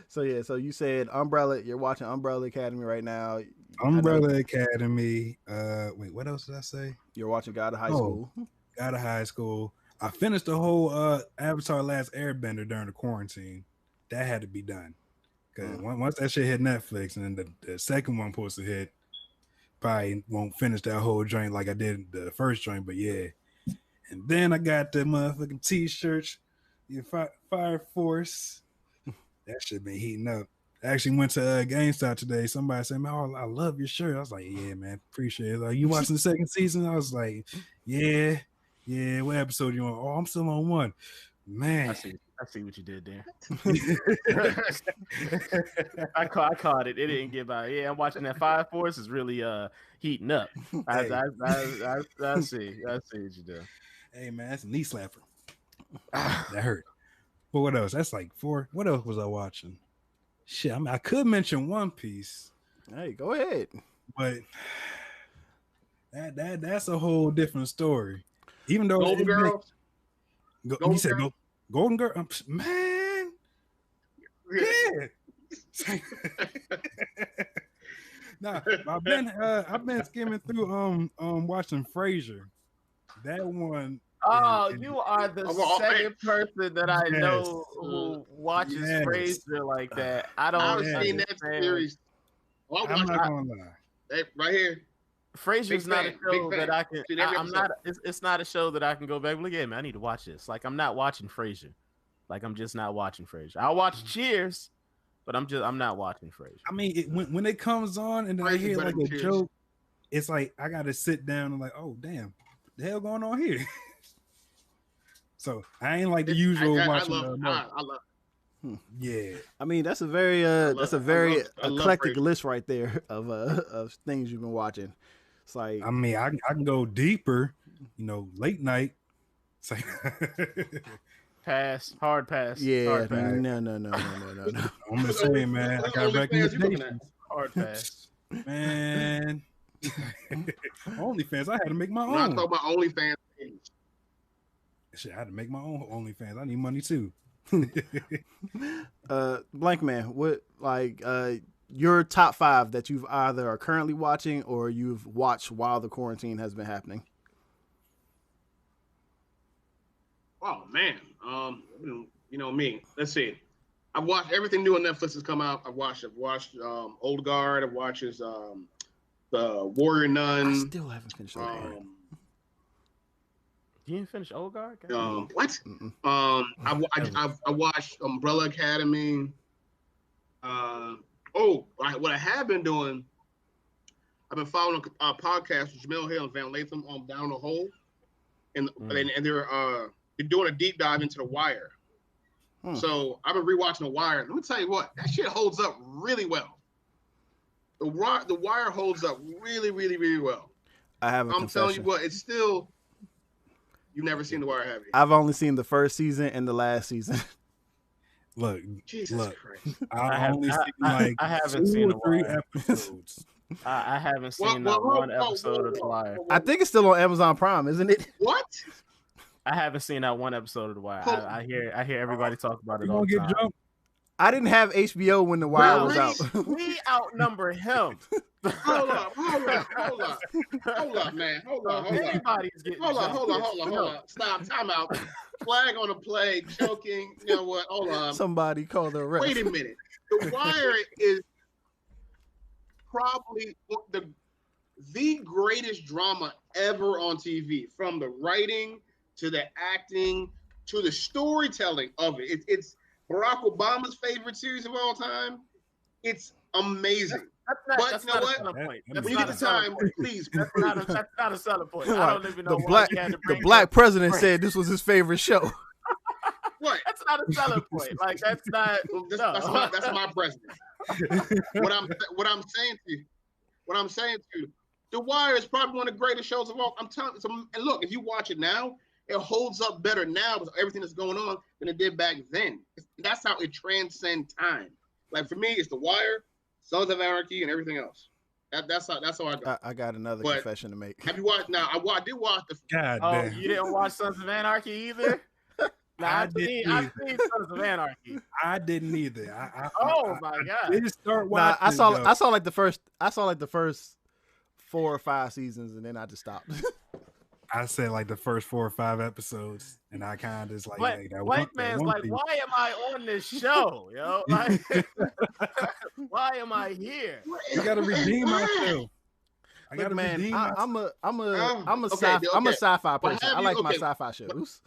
So yeah, so you said Umbrella. You're watching Umbrella Academy right now. Umbrella Academy. Wait, what else did I say? You're watching God of High School. God of High School. I finished the whole Avatar: Last Airbender during the quarantine. That had to be done. Because once that shit hit Netflix, and then the second one supposed to hit, probably won't finish that whole joint like I did the first joint, but yeah. And then I got the motherfucking t-shirts, Fire Force. That shit been heating up. I actually went to GameStop today. Somebody said, "Man, I love your shirt." I was like, "Yeah, man, appreciate it." Like, you watching the second season? I was like, "Yeah. What episode you on?" "Oh, I'm still on 1." Man, I see what you did there. I caught it. It didn't get by. Yeah, I'm watching that Fire Force is really heating up. I see what you do. Hey man, that's a knee slapper. That hurt. But what else? That's like 4. What else was I watching? Shit, I mean, I could mention One Piece. Hey, go ahead. But that's a whole different story. Even though Golden Girls. You said Golden Girl, man. Yeah. Nah, I've been skimming through watching Frasier. That one. Oh, you are the second person that I know who watches Frasier like that. I've seen that series. Well, I'm not gonna lie. Right here. Frasier's not a show that I can. I'm not. It's not a show that I can go back. Look at me. I need to watch this. Like, I'm not watching Frasier. Like, I'm just not watching Frasier. I'll watch Cheers, but I'm not watching Frasier. I mean, when it comes on and then I hear like a joke, it's like I gotta sit down and like, oh damn, what the hell going on here? So I ain't like the usual watching. I love. Yeah, I mean that's a very eclectic list right there of things you've been watching. It's like, I mean, I can go deeper, late night. It's like hard pass. Yeah, hard pass. No. I'm just saying, man. I got recommendations. Hard pass, man. OnlyFans. I had to make my own. I'm talking about OnlyFans. Shit, I had to make my own OnlyFans. I need money too. Blank Man, what your top 5 that you've either are currently watching or you've watched while the quarantine has been happening? Oh man, me. Let's see. I've watched everything new on Netflix has come out. I've watched Old Guard. I've watched the Warrior Nun. I still haven't finished that. You didn't finish Old Guard? What? I watched Umbrella Academy. What I have been doing, I've been following a podcast with Jamel Hill and Van Latham on Down the Hole, and they're doing a deep dive into The Wire. So I've been rewatching The Wire. Let me tell you what, that shit holds up really well. The Wire holds up really, really, really well. I'm telling you what, it's still. You've never seen The Wire, have you? I've only seen the first season and the last season. Look, Jesus Christ. I only seen like I haven't 2 seen or 3 The Wire. episodes. I haven't seen Well, one episode of The Wire. I think it's still on Amazon Prime, isn't it? What? I haven't seen that one episode of The Wire. I hear everybody talk about it You all gonna the get time. jumped? I didn't have HBO when The Wire was out. We outnumber him. Hold up, man. Hold on. Anybody's getting Hold on. Stop. Time out. Flag on the play. Choking. You know what? Hold on. Somebody call the ref. Wait a minute. The Wire is probably the greatest drama ever on TV, from the writing to the acting to the storytelling of it. It's Barack Obama's favorite series of all time. It's amazing. That's not a selling point. When you get the time, please. That's not a selling point. I don't even know why the black president said this was his favorite show. What? That's not a selling point. Like that's not. That's my president. What I'm saying to you, The Wire is probably one of the greatest shows of all. I'm telling you. And look, if you watch it now, it holds up better now with everything that's going on than it did back then. That's how it transcends time. Like for me, it's The Wire, Sons of Anarchy, and everything else. That's how I go. I got another confession to make. Have you watched? Now I did watch the. God oh, damn. You didn't watch Sons of Anarchy either? I've seen Sons of Anarchy. I didn't either. My god! I didn't start watching. I saw like the first 4 or 5 seasons, and then I just stopped. I said like the first 4 or 5 episodes, and I kind of just like, but hey, White man's like, why am I on this show, yo? Like, why am I here? You gotta redeem myself. I Look, gotta man, redeem myself. I'm a sci-fi person. I like my sci-fi shows.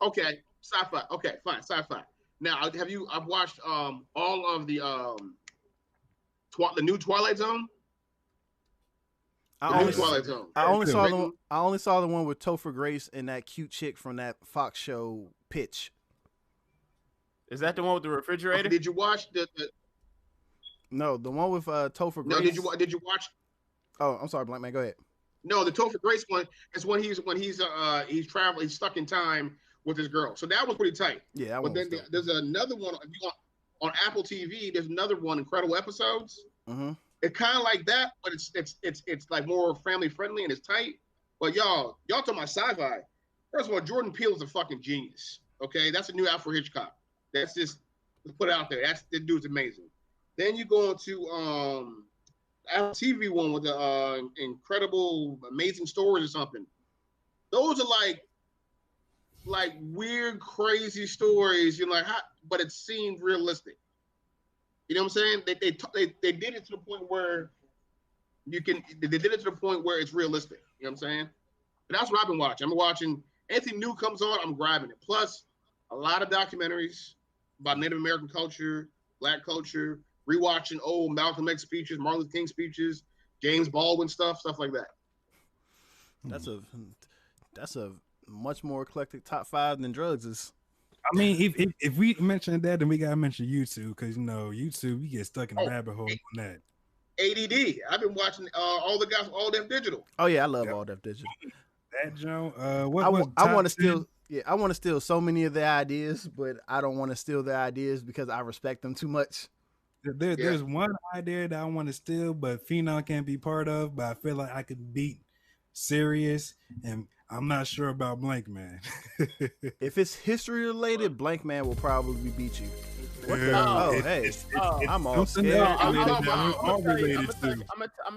Okay, sci-fi. Okay, fine, sci-fi. Now, I've watched all of the new Twilight Zone. I only saw the one with Topher Grace and that cute chick from that Fox show Pitch. Is that the one with the refrigerator? Okay, did you watch the? No, the one with Topher Grace. No, did you watch? Oh, I'm sorry, Black Man. Go ahead. No, the Topher Grace one is when he's traveling, he's stuck in time with his girl. So that was pretty tight. Yeah, but then there's another one on Apple TV. There's another one, Incredible Episodes. Mm-hmm. It's kind of like that, but it's like more family friendly and it's tight. But y'all talking about sci-fi. First of all, Jordan Peele is a fucking genius. Okay, that's a new Alfred Hitchcock. That's just, let's put it out there. This dude's amazing. Then you go into Apple TV one with the incredible, amazing stories or something. Those are like weird, crazy stories. You're like, but it seemed realistic. You know what I'm saying? They did it to the point where they did it to the point where it's realistic. You know what I'm saying? But that's what I've been watching. I'm watching anything new comes on, I'm grabbing it. Plus, a lot of documentaries about Native American culture, Black culture, rewatching old Malcolm X speeches, Martin Luther King speeches, James Baldwin stuff like that. That's a much more eclectic top 5 than drugs is. I mean, if we mention that, then we gotta mention YouTube, because YouTube, you get stuck in a rabbit hole on that. ADD. I've been watching all the guys from All Def Digital. Oh yeah, I love All Def Digital. That Joe, I want to steal. Yeah, I want to steal so many of their ideas, but I don't want to steal their ideas because I respect them too much. There's one idea that I want to steal, but Phenom can't be part of. But I feel like I could beat Sirius, and I'm not sure about Blank Man. If it's history related, Blank Man will probably beat you. What the? I'm all scared. I'm gonna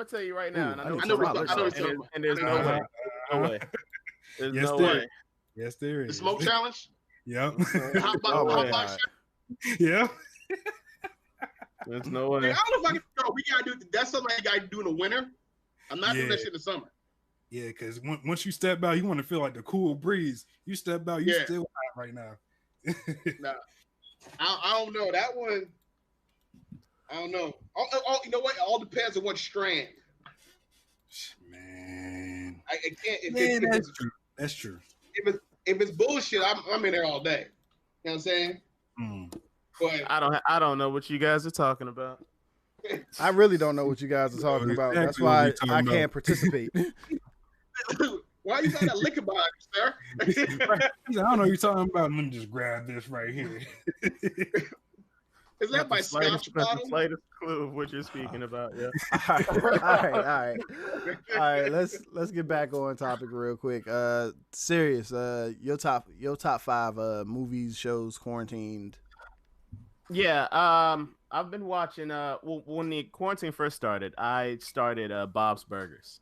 tell you right now, and I know and there's no way. There's no way. Yes, there is. The smoke challenge? Yep. How about yeah. There's no way. I don't know if I can we gotta do that's something you gotta do in the winter. I'm not doing that shit in the summer. Yeah, because once you step out, you want to feel like the cool breeze. You step out, you still hot right now. Nah, I don't know. That one, I don't know. You know what? It all depends on what strand. Man. I can't. That's true. That's true. If it's bullshit, I'm in there all day. You know what I'm saying? But I don't know what you guys are talking about. I really don't know what you guys are talking about. That's why I can't participate. Why you got that liquor bottle, sir? He's like, I don't know what you're talking about. Let me just grab this right here. Is that my scotch bottle? The slightest clue of what you're speaking about. Yeah. All right. Let's get back on topic real quick. Serious. Your top 5 movies, shows, quarantined. Yeah. I've been watching. When the quarantine first started, I started Bob's Burgers,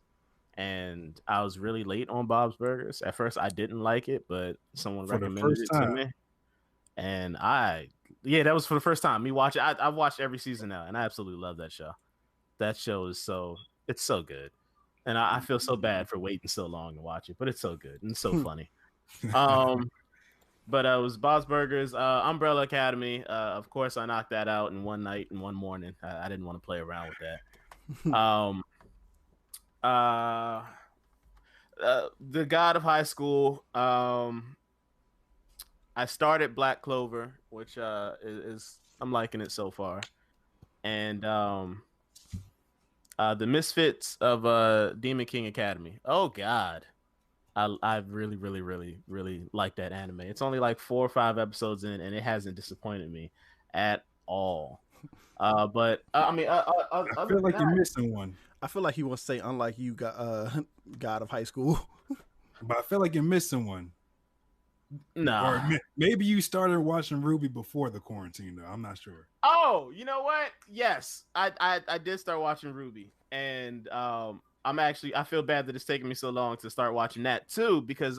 and I was really late on Bob's Burgers. At first, I didn't like it, but someone recommended it to me, and that was for the first time. Me watching, I've watched every season now, and I absolutely love that show. That show is it's so good, and I feel so bad for waiting so long to watch it, but it's so good and so funny. But it was Bob's Burgers, Umbrella Academy. Of course, I knocked that out in one night and one morning. I didn't want to play around with that. The God of High School. I started Black Clover, which is I'm liking it so far, and the Misfits of Demon King Academy. Oh God, I really, really, really, really like that anime. It's only like 4 or 5 episodes in, and it hasn't disappointed me at all. But I mean, I feel like you're missing one. I feel like he wants to say, unlike you, God of High School. But I feel like you're missing one. No. Or maybe you started watching Ruby before the quarantine, though. I'm not sure. Oh, you know what? Yes, I did start watching Ruby, and I feel bad that it's taking me so long to start watching that too, because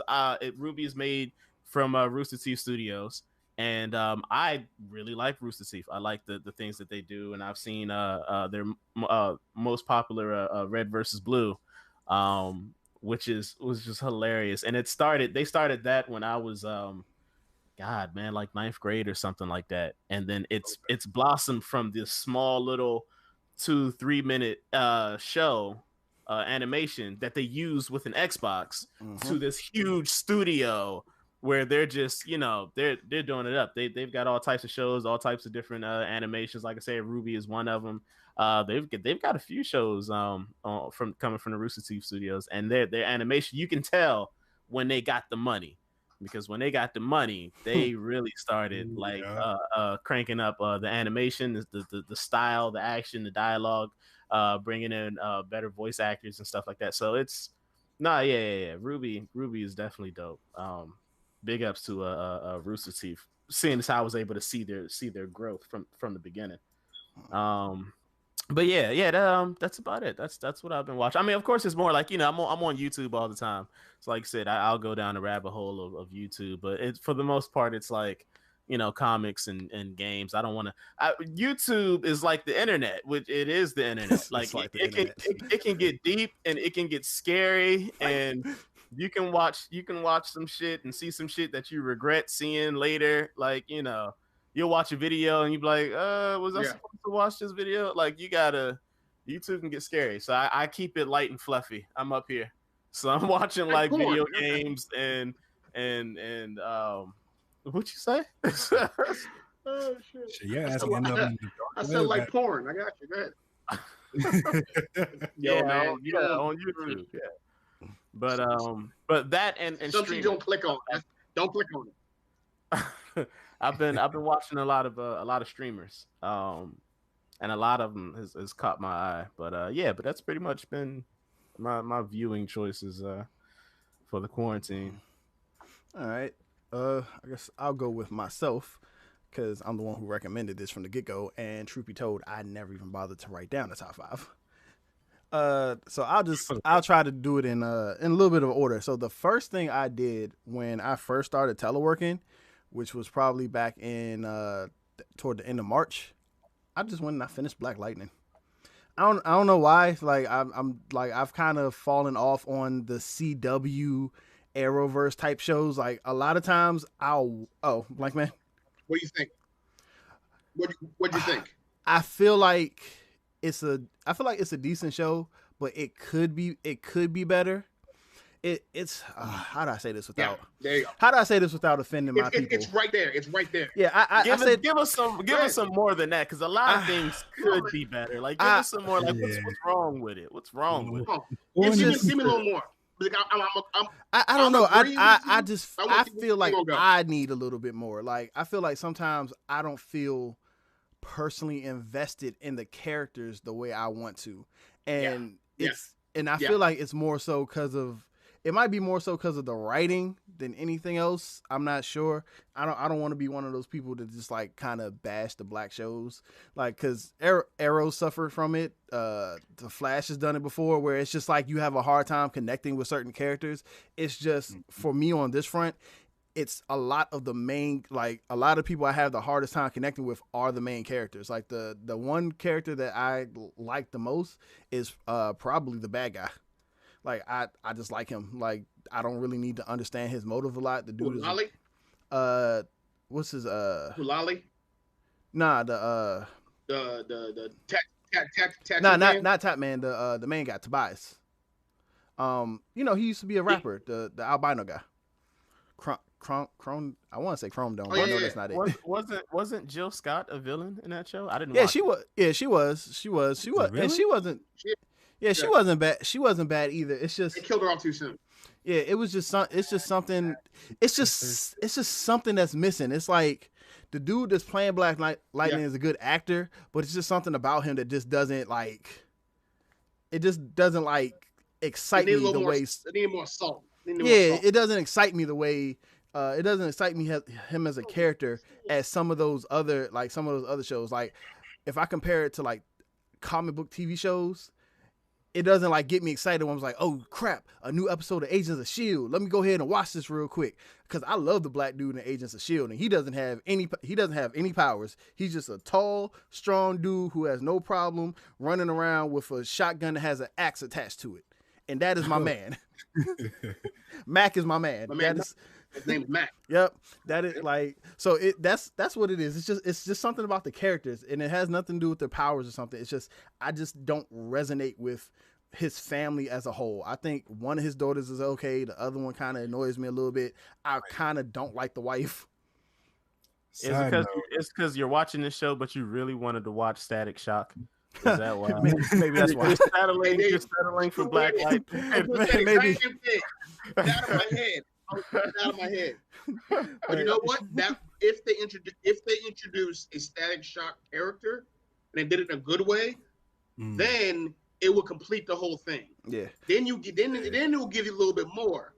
Ruby is made from Rooster Teeth Studios, and I really like Rooster Teeth. I like the things that they do, and I've seen their most popular Red versus Blue, which was just hilarious. And they started that when I was God, man, like 9th grade or something like that, and then it's blossomed from this small little 2-3 minute show animation that they use with an Xbox to this huge studio where they're just, they're doing it up. They've got all types of shows, all types of different animations. Like I say, Ruby is one of them. They've got a few shows coming from the Rooster Teeth Studios, and their animation, you can tell when they got the money, because when they got the money, they really started cranking up the animation, the style, the action, the dialogue, bringing in better voice actors and stuff like that. So it's Ruby is definitely dope. Big ups to Rooster Teeth, seeing as how I was able to see their growth from the beginning. But that's about it. That's what I've been watching. I mean, of course, it's more like, I'm on YouTube all the time. So like I said, I'll go down the rabbit hole of YouTube, but for the most part, it's like, comics and games. I don't want to. YouTube is like the internet, which it is the internet. Like, it can get deep and it can get scary, and you can watch some shit and see some shit that you regret seeing later. Like, you'll watch a video and you'll be like, was I supposed to watch this video? Like, YouTube can get scary. So I keep it light and fluffy. I'm up here. So I'm watching like video games and what'd you say? Oh shit. Yeah, I said like porn. I got you. Go ahead. On YouTube. Yeah. But that and something you don't click on. Don't click on it. I've been watching a lot of streamers, and a lot of them has caught my eye. But but that's pretty much been my viewing choices for the quarantine. All right, I guess I'll go with myself, because I'm the one who recommended this from the get-go, and truth be told, I never even bothered to write down the top 5. So I'll try to do it in a little bit of order. So the first thing I did when I first started teleworking, which was probably back in toward the end of March, I just went and I finished Black Lightning. I don't know why. Like I've kind of fallen off on the CW Arrowverse type shows. Like a lot of times Blank Man. What do you think? What do you think? I feel like it's a decent show, but it could be better. It's how do I say this without? There you go. How do I say this without offending my people? It's right there. It's right there. Yeah, give us some more than that, because a lot of things could be better. Like, give us some more. Like, what's wrong with it? What's wrong with it? Give me a little more. Like, I don't know. I feel like go. I need a little bit more. Like I feel like sometimes I don't feel personally invested in the characters the way I want to, and I feel like it's more so because of it might be more so because of the writing than anything else. I'm not sure. I don't want to be one of those people that just like kind of bash the black shows, like because Arrow suffered from it. The Flash has done it before, where it's just like you have a hard time connecting with certain characters. It's just for me on this front. It's a lot of the main, like a lot of people I have the hardest time connecting with are the main characters. Like the one character that I like the most is probably the bad guy. Like I just like him. Like I don't really need to understand his motive a lot. The dude is what's his Hulali? Nah, the not Tap Man, the main guy, Tobias. You know, he used to be a rapper, the albino guy. Chrome, I want to say Chrome Dome, but I know that's not it. Wasn't Jill Scott a villain in that show? I didn't. Yeah, watch she was. Yeah, she was. Really? And she wasn't. Yeah, she wasn't bad. She wasn't bad either. It's just they killed her off too soon. Yeah, it was just it's just something. It's just something that's missing. It's like the dude that's playing Black Lightning is a good actor, but it's just something about him that just doesn't like. It just doesn't like excite me the way. They need more salt. It doesn't excite me the way. It doesn't excite me him as a character as some of those other shows. Like if I compare it to like comic book TV shows, it doesn't like get me excited when I'm like, oh crap, a new episode of Agents of S.H.I.E.L.D. Let me go ahead and watch this real quick, because I love the black dude in Agents of S.H.I.E.L.D. and he doesn't have any powers. He's just a tall, strong dude who has no problem running around with a shotgun that has an axe attached to it, and that is my man. Mac is my man. His name's Mac. Yep, that is like so. That's what it is. It's just something about the characters, and it has nothing to do with their powers or something. It's just I just don't resonate with his family as a whole. I think one of his daughters is okay. The other one kind of annoys me a little bit. I kind of don't like the wife. It's because you're watching this show, but you really wanted to watch Static Shock. Is that why? Maybe that's why. You're settling for Black Light. Maybe. Out of my head. But you know what? That if they introduce a Static Shock character and they did it in a good way, then it will complete the whole thing. Yeah. Then it will give you a little bit more.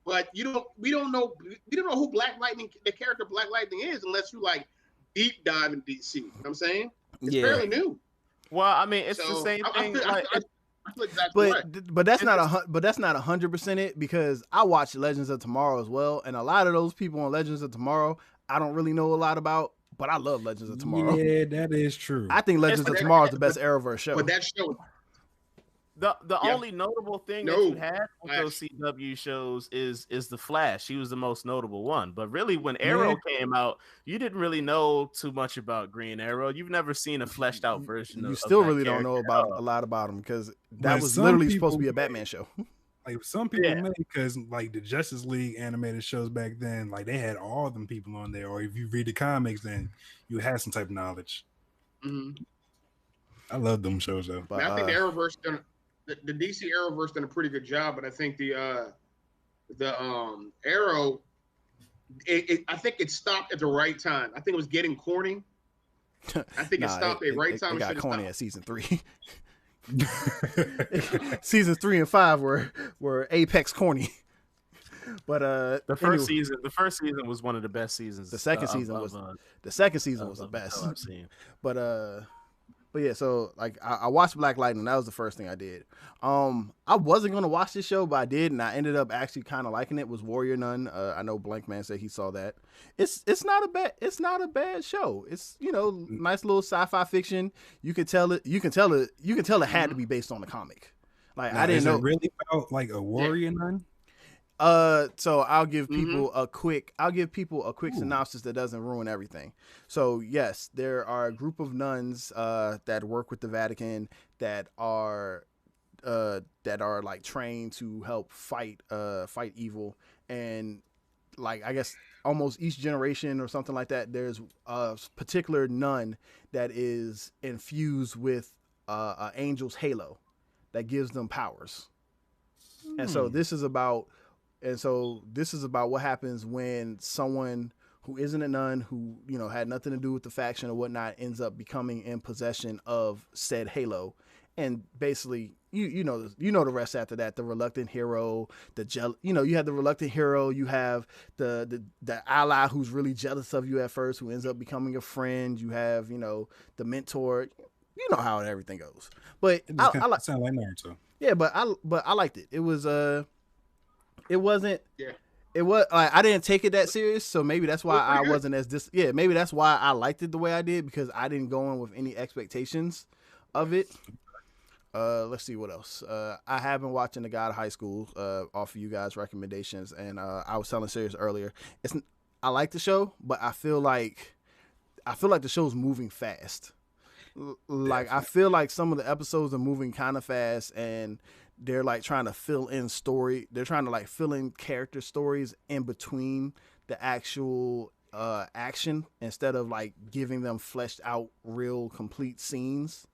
But we don't know who the character Black Lightning is unless you like deep dive in DC. You know what I'm saying? It's fairly new. Well, I mean, it's the same thing. But that's not 100% it, because I watch Legends of Tomorrow as well, and a lot of those people on Legends of Tomorrow I don't really know a lot about, but I love Legends of Tomorrow. Yeah, that is true. I think Legends of Tomorrow is the best Arrowverse show. But that show, the only notable thing that you had with those CW shows is the Flash. He was the most notable one. But really, when Arrow came out, you didn't really know too much about Green Arrow. You've never seen a fleshed out version. You still really don't know about a lot about him, because that was literally supposed to be a Batman show. Like some people may, because like the Justice League animated shows back then, like they had all them people on there. Or if you read the comics, then you had some type of knowledge. Mm-hmm. I love them shows though. But I think the Arrowverse done. The DC Arrowverse done a pretty good job, but I think the Arrow, I think it stopped at the right time. I think it was getting corny. I think it stopped at the right time. It got corny at season 3. Seasons 3 and 5 were apex corny. But the first season was one of the best seasons. The second season was the best I've seen. But yeah, so like I watched Black Lightning. That was the first thing I did. I wasn't gonna watch this show, but I did, and I ended up actually kind of liking it. Was Warrior Nun? I know Blank Man said he saw that. It's not a bad show. It's nice little sci-fi fiction. You can tell it had to be based on the comic. Like I didn't know. It really about like a warrior nun. So I'll give people a quick synopsis that doesn't ruin everything. So yes, there are a group of nuns that work with the Vatican that are like trained to help fight evil, and like I guess almost each generation or something like that, there's a particular nun that is infused with an angel's halo that gives them powers. And so this is about what happens when someone who isn't a nun, who had nothing to do with the faction or whatnot, ends up becoming in possession of said halo. And basically, you know the rest after that. The reluctant hero, you have the reluctant hero. You have the ally who's really jealous of you at first, who ends up becoming a friend. You have the mentor. You know how everything goes. But I like sound like Naruto. Yeah, but I liked it. It was it wasn't. Yeah. It was I didn't take it that serious, so maybe that's why I wasn't as maybe that's why I liked it the way I did, because I didn't go in with any expectations of it. Let's see what else. I have been watching The God of High School off of you guys' recommendations, and I was telling Sirius earlier. I like the show, but I feel like the show's moving fast. Like I feel like some of the episodes are moving kind of fast, and they're like trying to fill in story. They're trying to like fill in character stories in between the actual action, instead of like giving them fleshed out, real complete scenes.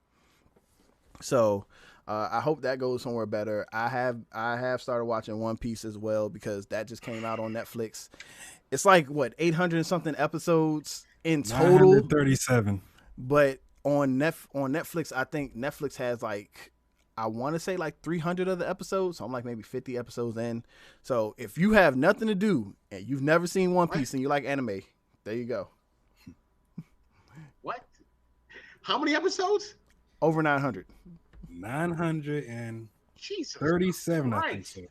So I hope that goes somewhere better. I have started watching One Piece as well, because that just came out on Netflix. It's like 800 and something episodes in total. 937. But on Netflix, I think Netflix has I want to say 300 of the episodes. So I'm maybe 50 episodes in. So if you have nothing to do and you've never seen One Piece and you like anime, there you go. What? How many episodes? Over 900. 937, I think so.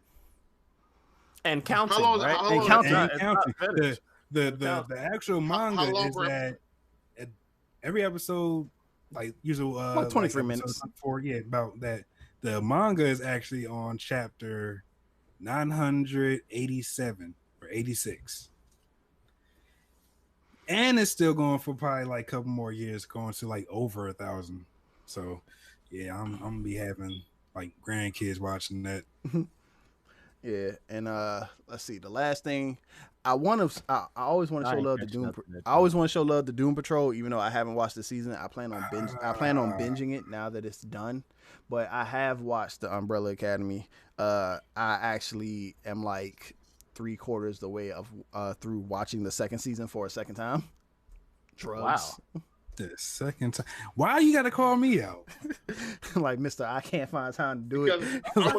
And counting, How long, right? how And long, counting. The actual manga is that every episode, usually about 23 minutes. About that. The manga is actually on chapter 987 or 86. And it's still going for probably a couple more years, going to over 1,000. So yeah, I'm gonna be having grandkids watching that. Yeah, and let's see. The last thing I always want to show love to Doom. I always want to show love to Doom Patrol, even though I haven't watched the season. I plan on binging it now that it's done. But I have watched the Umbrella Academy. I actually am 3/4 the way of through watching the second season for a second time. Drugs. Wow. The second time. Why you gotta call me out? Mister, I can't find time to do it. I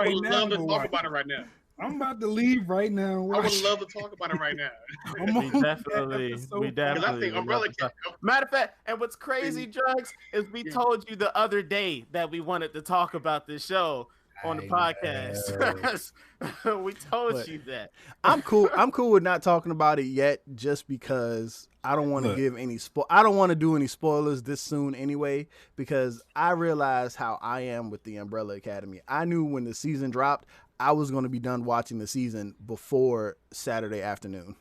would love to talk about it right now. I'm about to leave right now. I would love to talk about it right now. We definitely. I think Umbrella. Matter of fact, and what's crazy, Drugs, is we told you the other day that we wanted to talk about this show on the podcast. We told you that. I'm cool with not talking about it yet, just because I don't want to give any I don't want to do any spoilers this soon anyway, because I realized how I am with the Umbrella Academy. I knew when the season dropped, I was going to be done watching the season before Saturday afternoon.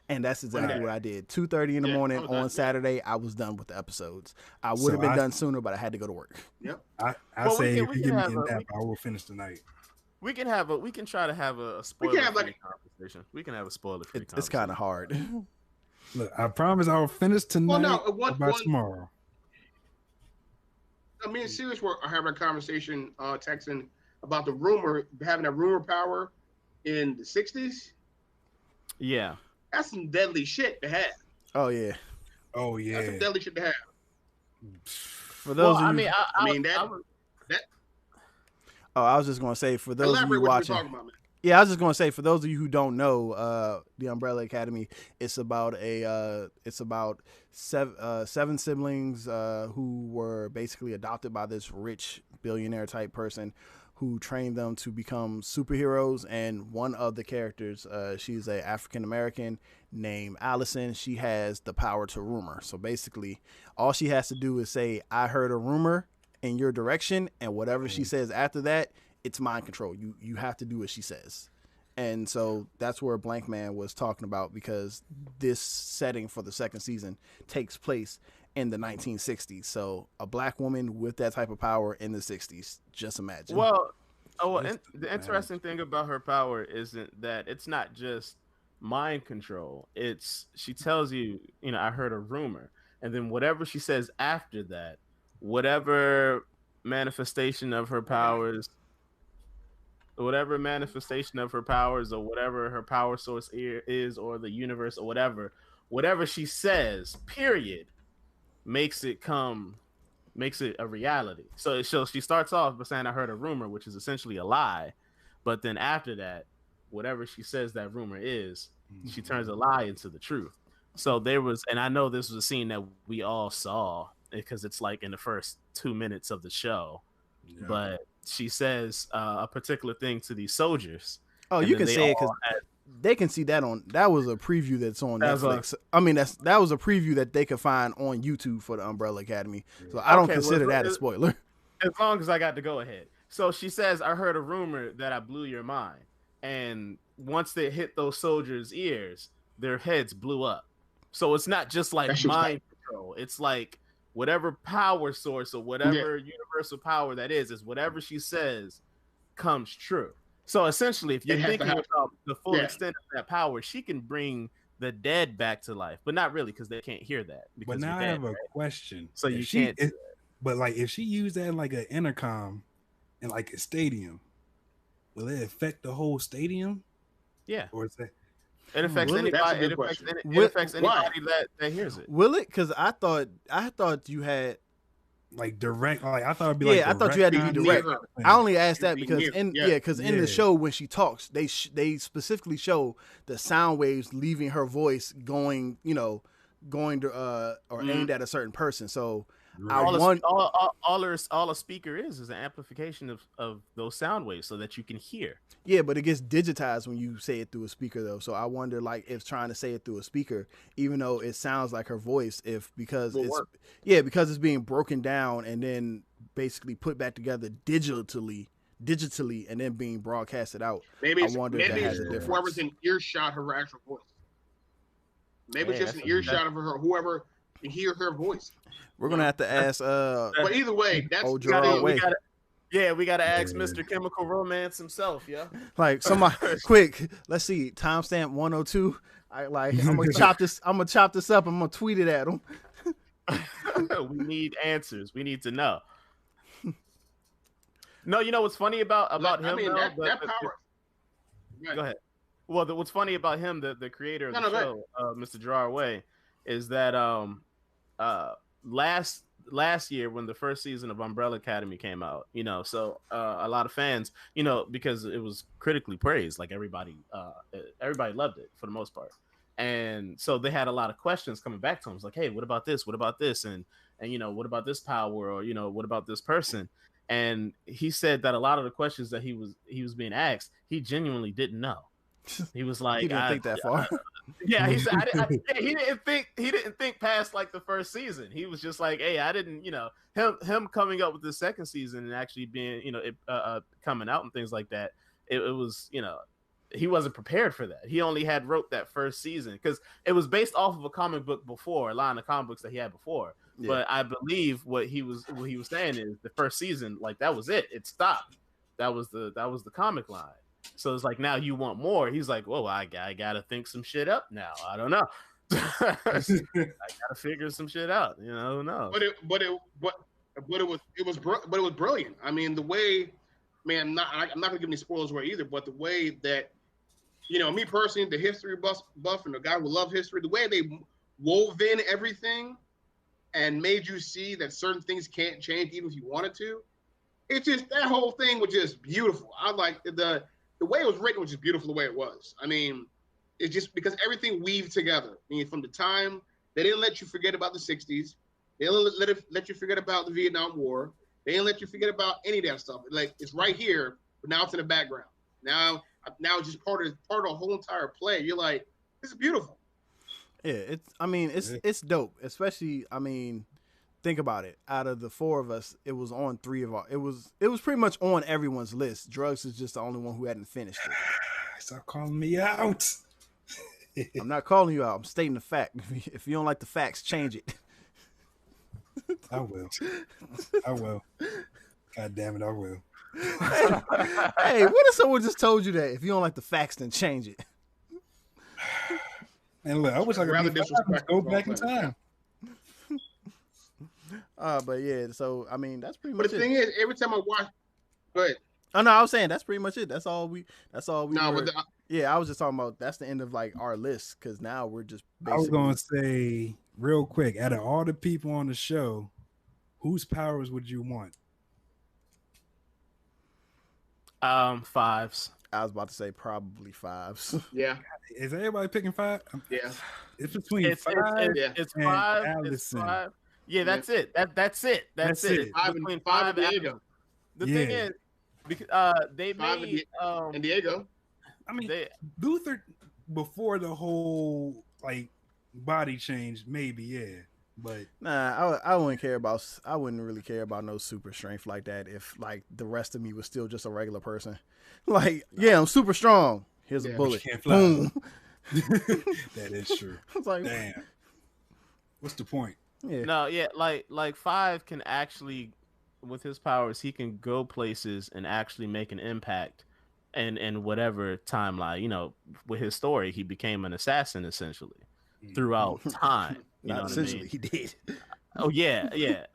And that's exactly what I did. 2:30 in the morning on Saturday, I was done with the episodes. I would have been done sooner, but I had to go to work. Yep. I say if you give me an app, I will finish tonight. We can try to have a spoiler-free conversation. We can have a spoiler-free conversation. It's kind of hard. Look, I promise I'll finish tonight by tomorrow. Me and Sirius were having a conversation, texting about having a rumor power in the 60s. Yeah. That's some deadly shit to have. Oh yeah. That's some deadly shit to have. For those of you, I was just gonna say, for those of you watching. Yeah, I was just gonna say, for those of you who don't know, the Umbrella Academy, it's about seven siblings who were basically adopted by this rich billionaire type person, who trained them to become superheroes. And one of the characters, she's a African American named Allison. She has the power to rumor. So basically, all she has to do is say, "I heard a rumor in your direction," and whatever she says after that, it's mind control. You have to do what she says. And so that's where Blank Man was talking about, because this setting for the second season takes place in the 1960s. So a black woman with that type of power in the 60s, just imagine. The interesting thing about her power isn't that it's not just mind control. She tells you, I heard a rumor. And then whatever she says after that, whatever manifestation of her powers whatever manifestation of her powers or whatever her power source is, or the universe or whatever she says, period, makes it a reality. So she starts off by saying, I heard a rumor, which is essentially a lie. But then after that, whatever she says that rumor is, she turns a lie into the truth. So there was, and I know this was a scene that we all saw because it's like in the first 2 minutes of the show, but she says a particular thing to these soldiers. Oh, you can say it because they can see that that was a preview that's on Netflix. That was a preview that they could find on YouTube for the Umbrella Academy. So I don't consider that a spoiler. As long as I got to go ahead. So she says, I heard a rumor that I blew your mind. And once they hit those soldiers' ears, their heads blew up. So it's not just like mind control. It's like whatever power source or whatever universal power that is whatever she says comes true. So essentially, if you're thinking about the full extent of that power, she can bring the dead back to life, but not really because they can't hear that. But now I have a question. So you can't. But like, if she used that like an intercom in like a stadium, will it affect the whole stadium? Yeah. Or is that? It affects anybody. It affects anybody that hears it. Will it? Because I thought you had like direct. Like I thought it'd be like. I thought you had to be direct. I only asked that because in the show when she talks, they specifically show the sound waves leaving her voice going to or aimed at a certain person. So all a speaker is an amplification of those sound waves so that you can hear. Yeah, but it gets digitized when you say it through a speaker though. So I wonder like if trying to say it through a speaker, even though it sounds like her voice, because it's being broken down and then basically put back together digitally and then being broadcasted out. Maybe I wonder if that has a difference. Whoever's in earshot of her actual voice. Maybe it's just an earshot of her, whoever can hear her voice. We're gonna have to ask. But either way, that's we gotta ask Mr. Chemical Romance himself, yeah. Like somebody, quick. Let's see. Timestamp 102. I'm gonna chop this. I'm gonna chop this up. I'm gonna tweet it at him. We need answers. We need to know. No, you know what's funny about him? That power. Go ahead. Well, what's funny about him, the creator of the show, Mr. Gerard Way, is that last year when the first season of Umbrella Academy came out, so a lot of fans, because it was critically praised, like everybody loved it for the most part, and so they had a lot of questions coming back to him. It's like, hey, what about this? What about this? And what about this power? Or what about this person? And he said that a lot of the questions that he was being asked, he genuinely didn't know. He was like, he didn't think that far. Yeah, he said he didn't think past like the first season. He was just like, hey, I didn't, him coming up with the second season and actually being, coming out and things like that. It was, he wasn't prepared for that. He only had wrote that first season because it was based off of a comic book before, a line of comic books that he had before. Yeah. But I believe what he was saying is the first season, like that was it. It stopped. That was the comic line. So it's like, now you want more. He's like, whoa, I gotta think some shit up now. I don't know. I gotta figure some shit out. Who knows? But it was brilliant. I mean, the way, man, I'm not gonna give any spoilers away either. But the way that, me personally, the history buff and the guy who love history, the way they wove in everything and made you see that certain things can't change even if you wanted to. It's just, that whole thing was just beautiful. I like the way it was written was just beautiful the way it was. I mean, it's just because everything weaved together. I mean, from the time, they didn't let you forget about the 60s. They didn't let you forget about the Vietnam War. They didn't let you forget about any of that stuff. Like, it's right here, but now it's in the background. Now it's just part of the whole entire play. You're like, this is beautiful. Yeah, it's dope. Especially, think about it. Out of the four of us, it was on three of our. It was pretty much on everyone's list. Drugs is just the only one who hadn't finished it. Stop calling me out. I'm not calling you out. I'm stating the fact. If you don't like the facts, change it. I will. God damn it, I will. Hey, what if someone just told you that? If you don't like the facts, then change it. And look, I wish I could go back in time. But yeah, so that's pretty much it. But the thing is, every time I watch, go ahead. Oh no, I was saying that's pretty much it. That's all we. No, were, but yeah, I was just talking about that's the end of like our list because now we're just I was basically. gonna say real quick, out of all the people on the show, whose powers would you want? Fives. I was about to say probably fives. yeah, Is everybody picking 5? yeah. It's between It's 5 it's and 5. It's Allison. 5. Yeah, that's it. That's it. That's it. it. It's Five between and five 5 and and Diego. The Yeah. thing is, because they Five made and Diego. I mean, they Luther before the whole like body change, maybe, yeah. But Nah, I wouldn't care about. I wouldn't really care about no super strength like that if like the rest of me was still just a regular person. Like, yeah, I'm super strong. Here's a Yeah, bullet. you can't fly. Boom. That is true. It's like, Damn. What's the point? yeah. no, yeah, like 5 can actually, with his powers, he can go places and actually make an impact, and whatever timeline. You know, with his story, he became an assassin essentially throughout time. You know Not what I essentially, mean? he did. Oh yeah, yeah.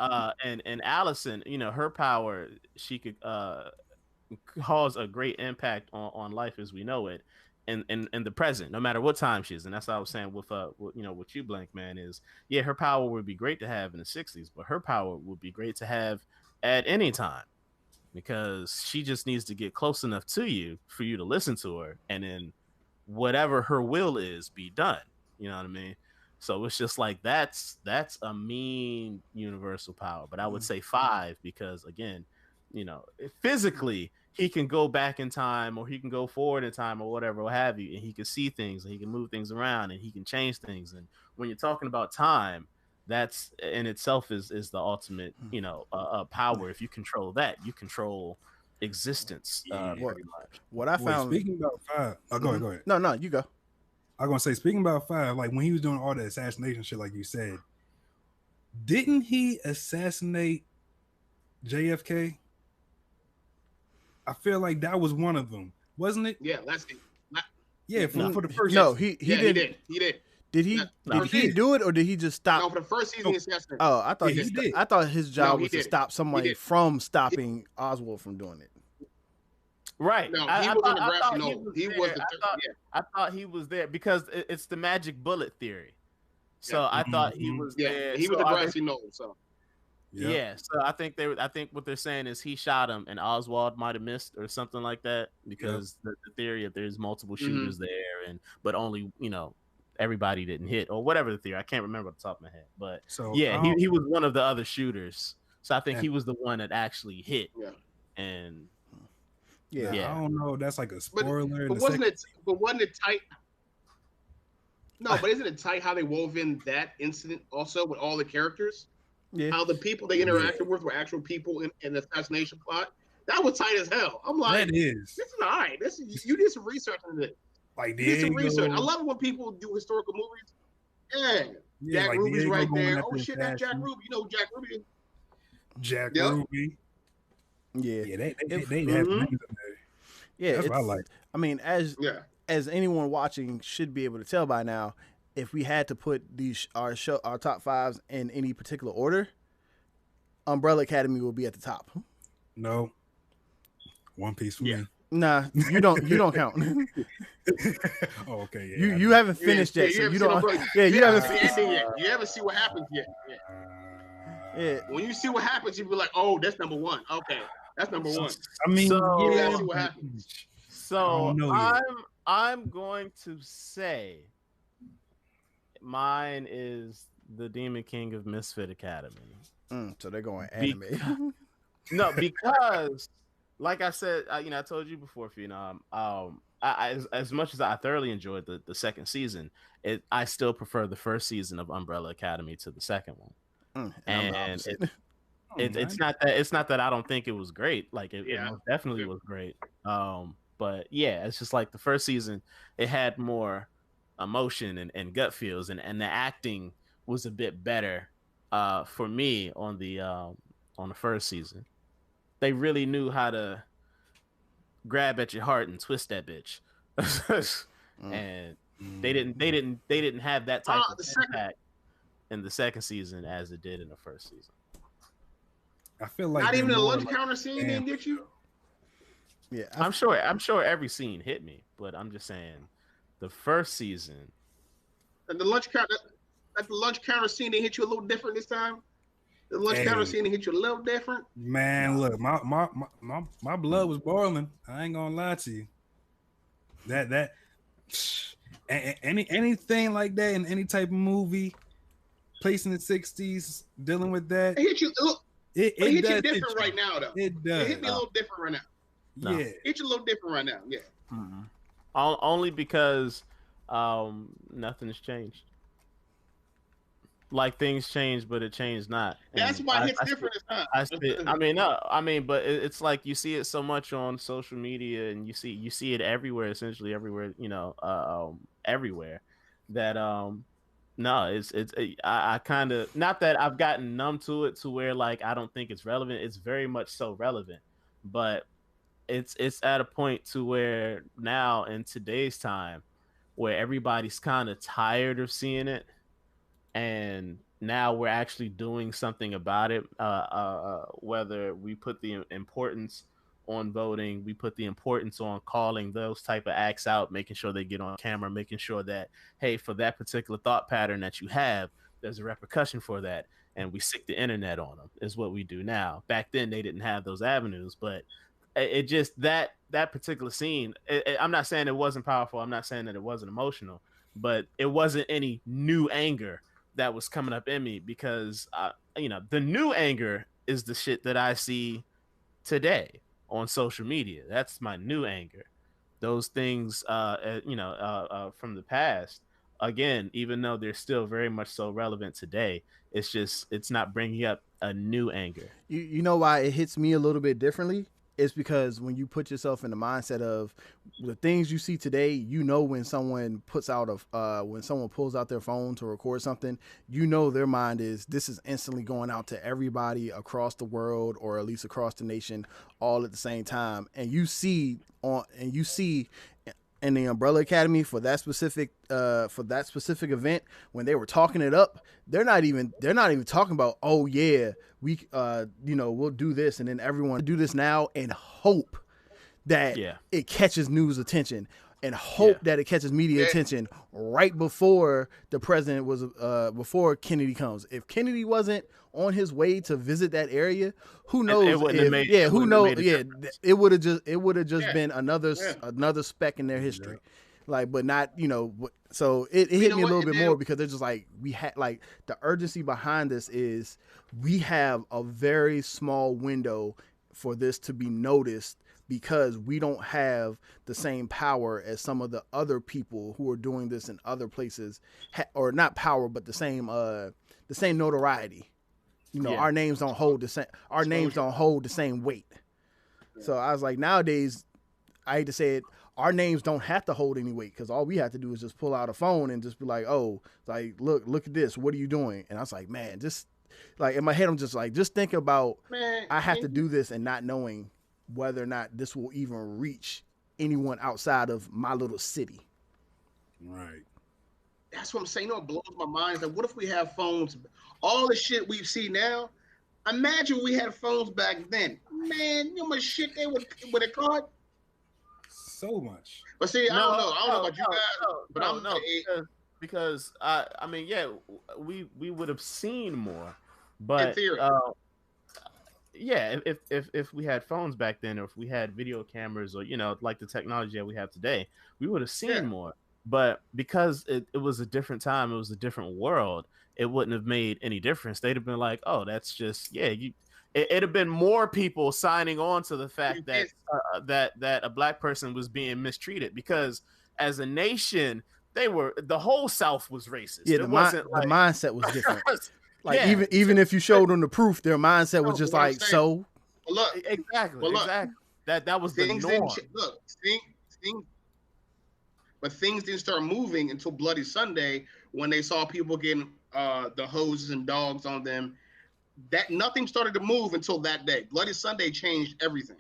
And Allison, you know, her power, she could cause a great impact on life as we know it, in the present, no matter what time she is. And that's what I was saying with you know, with you, Blank Man, is yeah, her power would be great to have in the 60s, but her power would be great to have at any time because she just needs to get close enough to you for you to listen to her, and then whatever her will is be done. You know what I mean? So it's just like that's a mean universal power. But I would say 5 because again, you know, physically he can go back in time or he can go forward in time or whatever, what have you, and he can see things and he can move things around and he can change things. And when you're talking about time, that's in itself is the ultimate, you know, power. If you control that, you control existence. Pretty much. What I Boy, found. speaking about 5, go ahead. No, you go. I'm gonna say, speaking about 5, like when he was doing all the assassination shit, like you said, didn't he assassinate JFK? I feel like that was one of them, wasn't it? Yeah, that's it. Yeah, for the first. No, he Yeah, didn't. He did. Did he? No, Did he he did. do it or did he just stop? No, for the first season, he assassinated. Oh, I thought Yeah, he did. I thought his job he was to did. stop He somebody did. from stopping Oswald from doing it. Right. No, I he was on the thought grassy he knoll. was He there. was the I thought he was there because it's the magic bullet theory. So I thought he was there. He was So the I grassy knoll. So Yep. Yeah, so I think what they're saying is he shot him and Oswald might have missed or something like that because the theory that there's multiple shooters there but only, you know, everybody didn't hit or whatever the theory. I can't remember off the top of my head, but So yeah, he was one of the other shooters. So I think he was the one that actually hit. Yeah. And yeah, Yeah. I don't know. That's like a spoiler. but wasn't it tight? No, but isn't it tight how they wove in that incident also with all the characters? Yeah. How the people they interacted with were actual people in the assassination plot. That was tight as hell. I'm like, that is this is all right. You did some research on it. like You did some Diego. research. I love it when people do historical movies. Yeah. Yeah, Jack like Ruby's Diego right going there. after Oh shit, that's Jack assassin. Ruby. You know who Jack Ruby is? Jack Yep. Ruby. Yeah. Yeah, they have Mhm. names in there. Yeah. That's what I like. I mean, as Yeah. anyone watching should be able to tell by now, if we had to put our top 5s in any particular order, Umbrella Academy will be at the top. No, One Piece for me. Nah, you don't count. Oh, okay. Yeah, you haven't finished yet, so you don't. Yeah, you haven't see finished. ending yet. You haven't see what happens yet. Yeah. When you see what happens, you be like, "Oh, that's number one." Okay, that's number one. I mean, So- You yeah, gotta see what happens. So I don't know yet. I'm going to say mine is the Demon King of Misfit Academy. So they're going anime. No, because like I said, you know, I told you before, as much as I thoroughly enjoyed the second season, I still prefer the first season of Umbrella Academy to the second one. And It's not that I don't think it was great. Like it most definitely was great. But yeah, it's just like the first season, it had more emotion and gut feels, and the acting was a bit better for me on the first season. They really knew how to grab at your heart and twist that bitch, and they didn't have that type of impact in the second season as it did in the first season. I feel like Not even a more lunch like counter scene didn't get you. Yeah, I'm sure every scene hit me, but I'm just saying, the first season. And the lunch counter, like the lunch counter scene, they hit you a little different this time. The lunch counter scene, they hit you a little different. Man, look, my blood was boiling. I ain't gonna lie to you. That anything like that in any type of movie, placed in the 60s, dealing with that. It hit you. It hit you different hit right now, though. It does. It hit me a little different right now. No. Yeah, it hit you a little different right now. Yeah. Mm-hmm. Only because nothing's changed. Like things change, but it changed not. That's why it hits different this time. But it's like you see it so much on social media, and you see it everywhere, essentially everywhere. Everywhere. That no, I kind of, not that I've gotten numb to it to where like I don't think it's relevant. It's very much so relevant, but it's at a point to where now in today's time, where everybody's kind of tired of seeing it. And now we're actually doing something about it. Whether we put the importance on voting, we put the importance on calling those type of acts out, making sure they get on camera, making sure that, hey, for that particular thought pattern that you have, there's a repercussion for that. And we sick the internet on them is what we do now. Back then, they didn't have those avenues, but it just, that particular scene, I'm not saying it wasn't powerful. I'm not saying that it wasn't emotional, but it wasn't any new anger that was coming up in me, because the new anger is the shit that I see today on social media. That's my new anger. Those things from the past, again, even though they're still very much so relevant today, it's not bringing up a new anger. You know why it hits me a little bit differently? It's because when you put yourself in the mindset of the things you see today, when someone pulls out their phone to record something, their mind is, this is instantly going out to everybody across the world, or at least across the nation, all at the same time. And you see in the Umbrella Academy for that specific event, when they were talking it up, they're not even talking about, oh yeah, we we'll do this, and then everyone do this now, and hope that it catches news attention, and hope that it catches media attention right before the president was before Kennedy comes. If Kennedy wasn't on his way to visit that area, who knows? It would have just been another speck in their history. Like, but not, so it hit me a little bit more, because they're just like, we had, like, the urgency behind this is, we have a very small window for this to be noticed, because we don't have the same power as some of the other people who are doing this in other places, or not power, but the same notoriety. Our names don't hold the same. Our names don't hold the same weight. So I was like, nowadays, I hate to say it, our names don't have to hold any weight, because all we have to do is just pull out a phone and just be like, oh, like, look at this. What are you doing? And I was like, man, just like in my head, I'm just like, just think about, I have to do this, and not knowing whether or not this will even reach anyone outside of my little city. Right. That's what I'm saying. It blows my mind. It's like, what if we have phones? All the shit we see now, imagine we had phones back then. Man, you know how much shit they would have caught? So much. But see, I don't know about you guys, because we would have seen more, but in theory. If we had phones back then, or if we had video cameras, or like the technology that we have today, we would have seen more. But because it was a different time, it was a different world, it wouldn't have made any difference. They'd have been like, oh, that's just it'd have been more people signing on to the fact that a black person was being mistreated, because as a nation, the whole South was racist. Yeah, the mindset was different. Like, even if you showed them the proof, their mindset was just like, so. Well, look, exactly. That was the norm. But things didn't start moving until Bloody Sunday, when they saw people getting the hoses and dogs on them. That nothing started to move until that day. Bloody Sunday changed everything,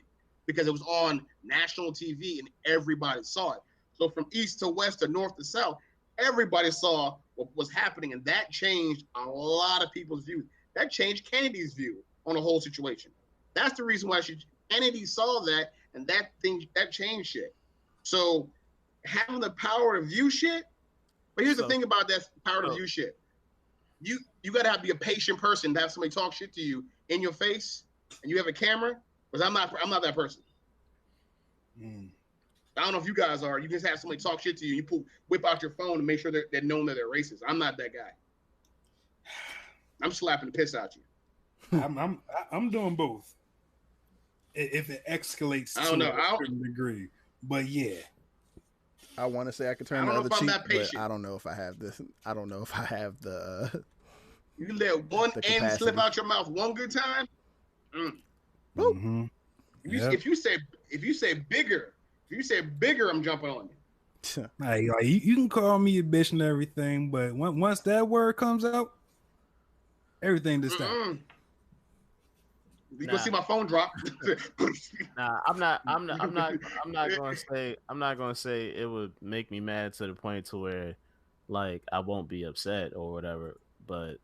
because it was on national TV and everybody saw it. So from east to west to north to south, everybody saw what was happening, and that changed a lot of people's views. That changed Kennedy's view on the whole situation. That's the reason why Kennedy saw that, and that changed shit. So having the power to view shit. But here's the thing about that power to view shit. You gotta be a patient person to have somebody talk shit to you in your face, and you have a camera. Because I'm not that person. I don't know if you guys are. You just have somebody talk shit to you. You whip out your phone to make sure they're known that they're racist. I'm not that guy. I'm slapping the piss out you. I'm doing both. If it escalates to a certain degree, but yeah. I want to say I could turn the other cheek, but I don't know if I have this. I don't know if I have the. You let one end slip out your mouth one good time. Mm-hmm. If you say bigger, I'm jumping on you. Like you can call me a bitch and everything, but once that word comes out, everything just stops. You gonna see my phone drop? Nah, I'm not gonna say it would make me mad to the point to where, like, I won't be upset or whatever, but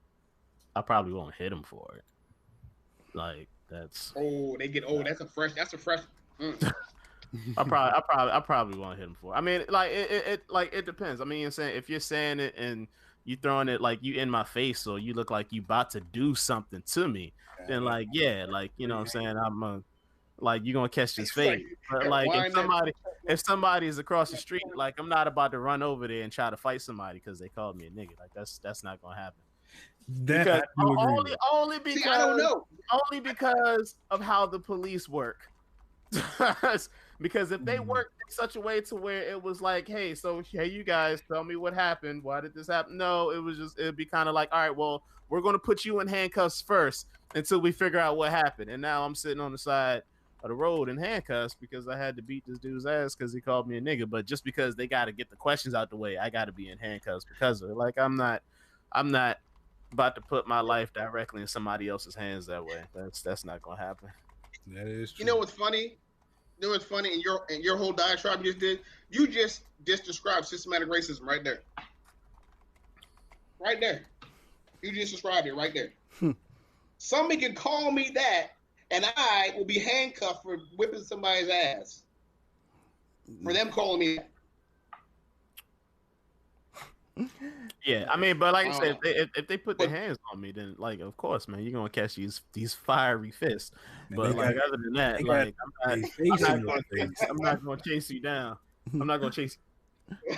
I probably won't hit him for it. Like that's. Oh, they get. Oh, that's a fresh. I probably won't hit him for it. I mean, like it depends. I mean, you're saying if you're saying it and you throwing it like you in my face or you look like you about to do something to me, then like yeah, like you know what I'm saying, like you're gonna catch this fade. But like if somebody is across the street, like I'm not about to run over there and try to fight somebody because they called me a nigga. Like that's not gonna happen. Because only because I don't know. Only because of how the police work. Because if they worked in such a way to where it was like, hey, you guys tell me what happened. Why did this happen? No, it'd be kind of like, all right, well, we're gonna put you in handcuffs first until we figure out what happened. And now I'm sitting on the side of the road in handcuffs because I had to beat this dude's ass because he called me a nigga. But just because they got to get the questions out the way, I got to be in handcuffs because of it. Like I'm not about to put my life directly in somebody else's hands that way. That's not gonna happen. That is true. You know what's funny? In your whole diatribe you just did? You just described systematic racism right there. Right there. You just described it right there. Somebody can call me that, and I will be handcuffed for whipping somebody's ass. For them calling me that. Yeah, I mean, but like I said, if they put their hands on me, then like, of course, man, you're gonna catch these fiery fists. But like, other than that, like, I'm not gonna chase you down. I'm not gonna chase you.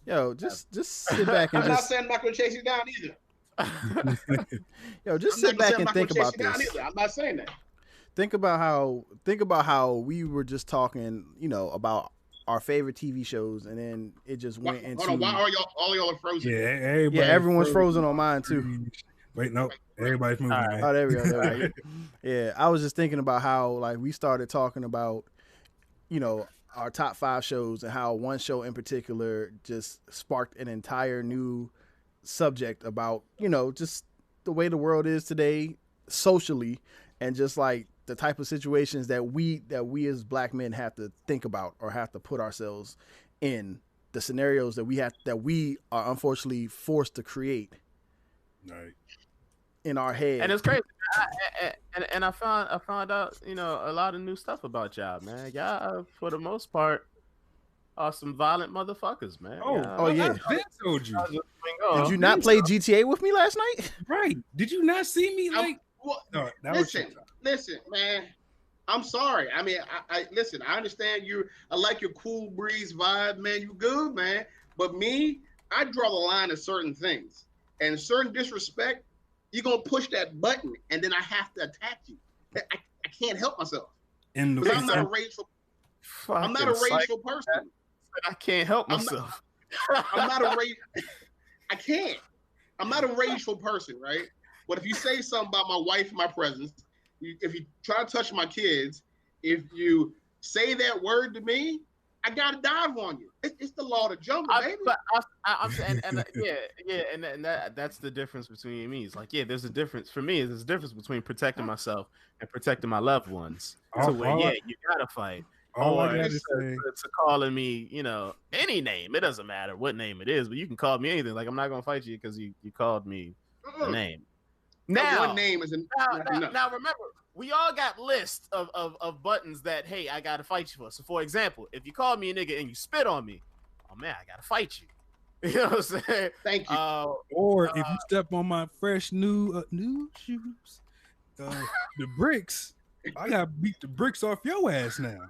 Yo, just sit back and I'm not saying I'm not gonna chase you down either. Yo, just sit back and think about this. I'm not saying that. Think about how we were just talking, you know, about our favorite TV shows, and then it just went into. Hold on, why are all y'all are frozen? Yeah, everyone's frozen on mine too. Wait, no, everybody's moving. Right. Oh, there we go. Yeah, I was just thinking about how like we started talking about, you know, our top 5 shows and how one show in particular just sparked an entire new subject about, you know, just the way the world is today socially, and just like the type of situations that we as black men have to think about or have to put ourselves in, the scenarios that we are unfortunately forced to create in our head. And it's crazy. I found out, you know, a lot of new stuff about y'all, man. Y'all, for the most part, are some violent motherfuckers, man. Yeah. I told you. Did you not play GTA with me last night? Right. Did you not see me like? No, listen, man. I'm sorry. I mean, I listen. I understand you. I like your cool breeze vibe, man. You good, man. But me, I draw the line at certain things, and certain disrespect. You're gonna push that button, and then I have to attack you. I can't help myself. I'm not a rageful. I'm not a rageful person. I can't help myself. I'm not a rage. I can't. I'm not a rageful person, right? But if you say something about my wife in my presence, if you try to touch my kids, if you say that word to me, I gotta dive on you. It's the law of the jungle, baby. I'm saying, and that's the difference between me. It's like, yeah, there's a difference for me. There's a difference between protecting myself and protecting my loved ones. So you gotta fight. Or to calling me, you know, any name. It doesn't matter what name it is, but you can call me anything. Like, I'm not gonna fight you because you called me a name. Now, one name is now remember, we all got lists of buttons that, hey, I gotta fight you for. So, for example, if you call me a nigga and you spit on me, oh man, I gotta fight you. You know what I'm saying? Thank you. Or if you step on my fresh new shoes, the bricks, I gotta beat the bricks off your ass now.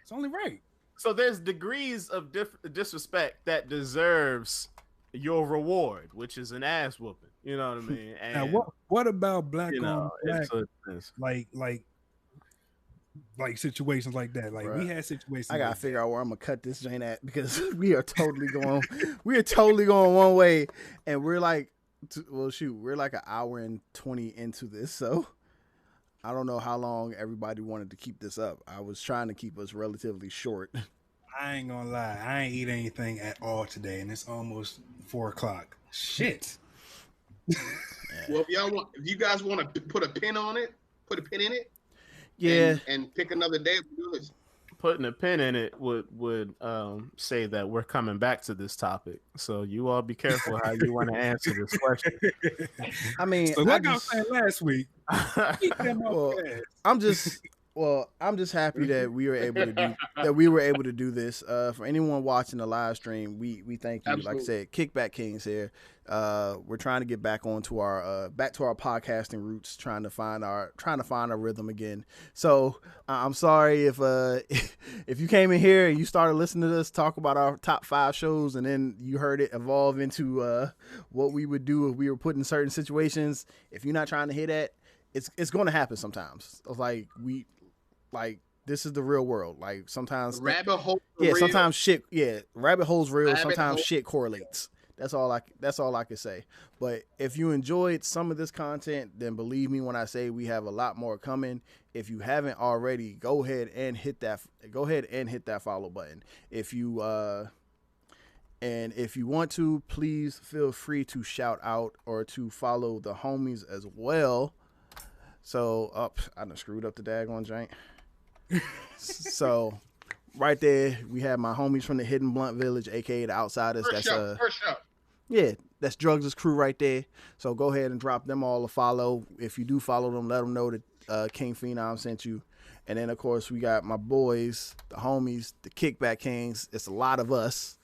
It's only right. So there's degrees of disrespect that deserves your reward, which is an ass whooping. You know what I mean? And, now what about black on black? Like situations like that. Like Bruh. we had situations. I gotta like figure out where I'm gonna cut this joint at because we are totally going one way, and we're like, we're like an hour and 20 into this, so I don't know how long everybody wanted to keep this up. I was trying to keep us relatively short. I ain't gonna lie, I ain't eat anything at all today, and it's almost 4:00. Shit. Well, if you guys want to put a pin on it, put a pin in it. Yeah, and pick another day to do this. Putting a pin in it would say that we're coming back to this topic. So you all be careful how you want to answer this question. I mean, so like I was saying last week, I'm just happy that we were able to do this. For anyone watching the live stream, we thank you. Absolutely. Like I said, Kickback Kingz here. We're trying to get back onto our podcasting roots, trying to find our rhythm again. So I'm sorry if you came in here and you started listening to us talk about our top 5 shows, and then you heard it evolve into what we would do if we were put in certain situations. If you're not trying to hear that, it's going to happen sometimes. This is the real world. Like sometimes rabbit hole. Sometimes shit. Yeah, rabbit holes real. Sometimes shit correlates. That's all I can say. But if you enjoyed some of this content, then believe me when I say we have a lot more coming. If you haven't already, go ahead and hit that follow button. If you want to, please feel free to shout out or to follow the homies as well. So I done screwed up the daggone joint. So right there, we have my homies from the Hidden Blunt Village, aka the Outsiders. First up. Yeah, that's Drugs' crew right there. So go ahead and drop them all a follow. If you do follow them, let them know that King Phenom sent you. And then, of course, we got my boys, the homies, the Kickback Kings. It's a lot of us.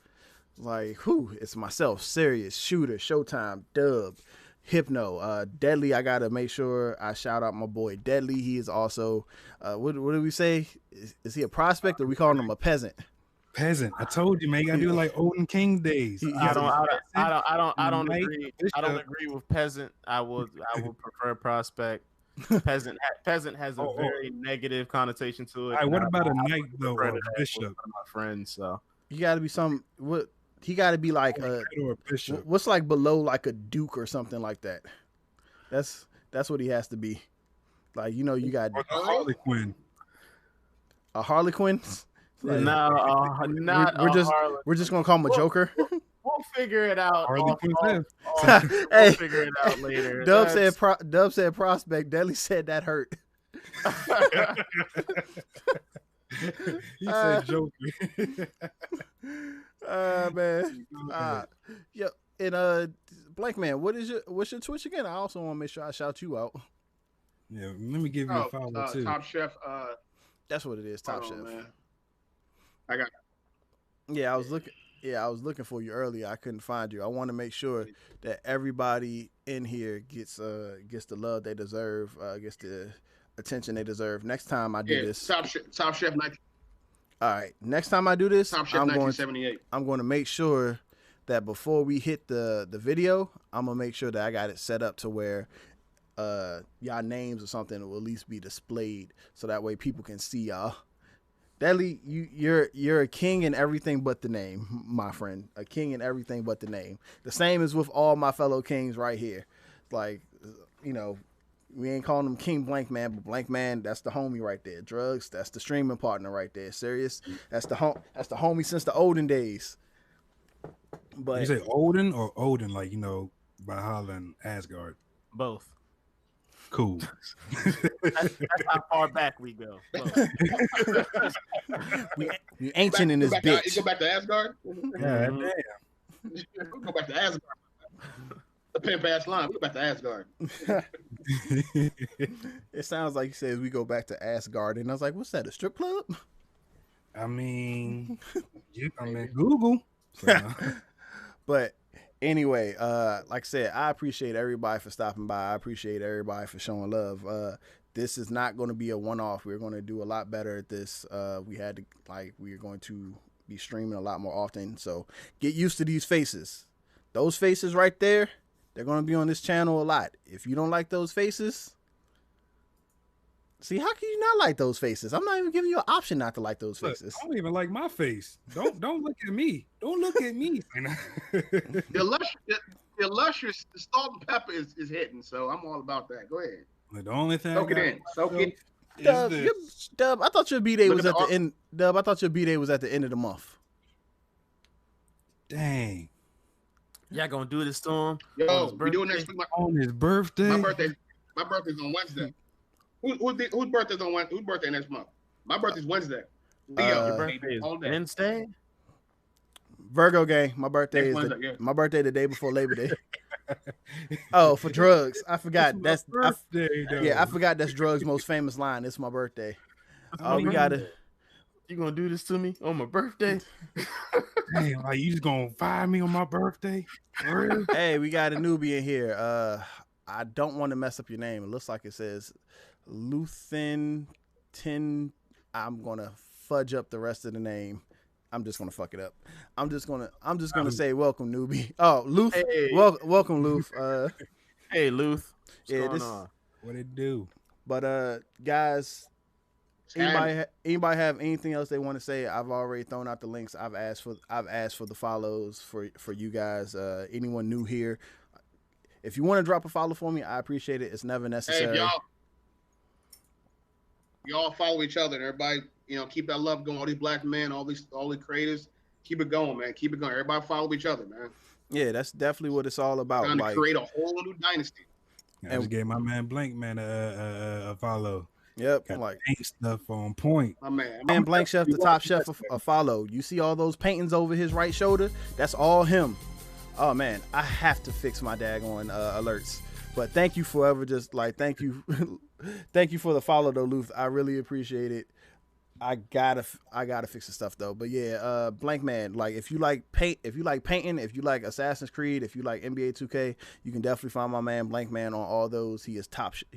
Like, it's myself, Serious, Shooter, Showtime, Dub, Hypno, Deadly. I got to make sure I shout out my boy Deadly. He is also, what do we say? Is he a prospect or we calling him a peasant? Peasant. I told you, man. You gotta do it like Olden King days. I don't agree. I don't agree with peasant. I would prefer prospect. Peasant has a very negative connotation to it. All right, what about a knight though, or a bishop? One of my friends, so you got to be he got to be like a bishop. What's like below like a duke or something like that. That's what he has to be. Like you got a Harley Quinn. A Harley Quinn. Like, no, not we're just gonna call him a Joker. We'll figure it out. We'll figure it out later. Dub said prospect. Deli said that hurt. He said Joker. Man. Yeah. And Blank Man, what's your Twitch again? I also want to make sure I shout you out. Yeah, let me give you a follow too. Top Chef. That's what it is. Top Chef. Man. I got. Yeah, I was looking for you earlier. I couldn't find you. I want to make sure that everybody in here gets the love they deserve, gets the attention they deserve. Next time I do this, Top Chef 19. All right, next time I do this, Top Chef 1978. I'm going to make sure that before we hit the video, I'm gonna make sure that I got it set up to where y'all names or something will at least be displayed, so that way people can see y'all. Deadly, you're a king in everything but the name, my friend. A king in everything but the name. The same as with all my fellow kings right here. Like, we ain't calling him King Blank Man, but Blank Man, that's the homie right there. Drugs, that's the streaming partner right there. Serious, that's the homie since the olden days. But you say Odin or Odin, like Valhalla and Asgard? Both. Cool. That's how far back we go. we ancient in this bitch. You go back to Asgard? Yeah, damn. Go back to Asgard. pimp ass line. We back to Asgard. It sounds like he says we go back to Asgard, and I was like, "What's that? A strip club?" I mean, Google. So. But anyway, like I said, I appreciate everybody for stopping by. I appreciate everybody for showing love. This is not going to be a one-off. We're going to do a lot better at this. We're going to be streaming a lot more often. So get used to these faces. Those faces right there, they're going to be on this channel a lot. If you don't like those faces, see, how can you not like those faces? I'm not even giving you an option not to like those faces. I don't even like my face. Don't look at me. Don't look at me. The illustrious salt and pepper is hitting, so I'm all about that. Go ahead. The only thing soak it in. Soak it. Dub, I thought your B-Day was at the end. Dub, I thought your B-Day was at the end of the month. Dang. Y'all gonna do this to him? Yo, we doing next week. On his birthday? My birthday's on Wednesday. Whose birthday's on Wednesday? Whose birthday next month? My birthday's Wednesday. Leo, your birthday is Wednesday? Virgo gang. My birthday is my birthday the day before Labor Day. Oh, for drugs. I forgot. That's birthday. I forgot that's drugs' most famous line. It's my birthday. Oh, we gotta. You gonna do this to me on my birthday? Damn, like you just gonna fire me on my birthday? Hey, we got a newbie in here. I don't want to mess up your name. It looks like it says Luthen 10. I'm gonna fudge up the rest of the name. I'm just gonna fuck it up. I'm just gonna say welcome, newbie. Oh, Luth. Hey. Welcome, Luth. Hey, Luth. What's going on? What it do? But guys, anybody have anything else they want to say? I've already thrown out the links. I've asked for the follows for you guys. Anyone new here, if you want to drop a follow for me, I appreciate it. It's never necessary. Hey, y'all follow each other. Everybody, keep that love going. All these black men, all these creators, keep it going, man. Keep it going. Everybody follow each other, man. Yeah, that's definitely what it's all about. Trying to create a whole new dynasty. I just gave my man Blank Man a follow. Yep, got paint stuff on point. My man, Blank Chef, the top chef, a follow. You see all those paintings over his right shoulder? That's all him. Oh man, I have to fix my daggone alerts. But thank you forever. Thank you for the follow though, Luth. I really appreciate it. I gotta fix the stuff though. But yeah, Blank Man, like if you like painting, if you like Assassin's Creed, if you like NBA 2K, you can definitely find my man Blank Man on all those. He is top chef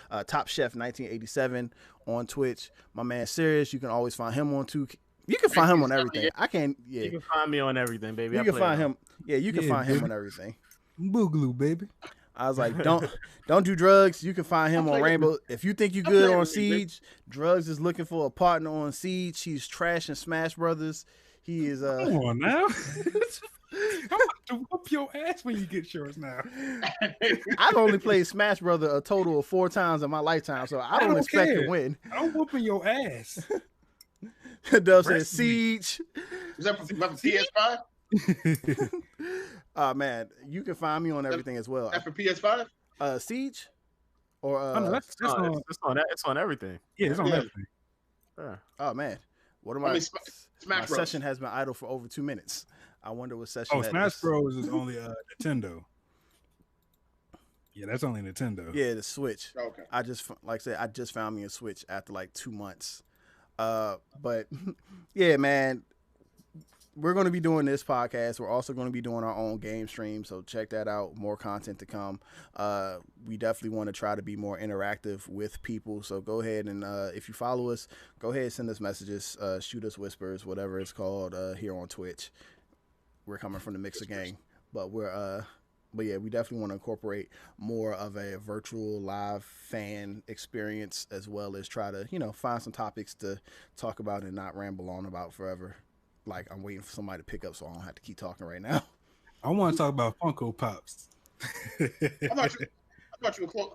1987 on Twitch. My man Serious, you can always find him on 2K. You can find him on everything. I can't. Yeah, you can find me on everything, baby. You can find him. Yeah, you can find him on everything. Boogaloo, baby. I was like, don't do drugs. You can find him on Rainbow. If you think you good on Siege, Drugs is looking for a partner on Siege. He's trash in Smash Brothers. He is Come on now. I'm about to whoop your ass when you get yours now. I've only played Smash Brother a total of 4 times in my lifetime, so I don't expect to win. I'm whooping your ass. Dub says Siege. Is that for PS5? Man, you can find me on everything as well. That for PS5? Siege? Or it's on everything. Yeah, it's on everything. Oh man. What am Smash my session has been idle for over 2 minutes. I wonder what session. Oh, Smash Bros is only Nintendo. Yeah, that's only Nintendo. Yeah, the Switch. Okay. I just found me a Switch after like 2 months. But yeah, man, we're going to be doing this podcast. We're also going to be doing our own game stream, so check that out. More content to come. We definitely want to try to be more interactive with people, so go ahead and if you follow us, go ahead and send us messages, shoot us whispers, whatever it's called, here on Twitch. We're coming from the Mixer Gang, but yeah, we definitely want to incorporate more of a virtual live fan experience, as well as try to, find some topics to talk about and not ramble on about forever. Like, I'm waiting for somebody to pick up so I don't have to keep talking right now. I want to talk about Funko Pops. I thought you were close.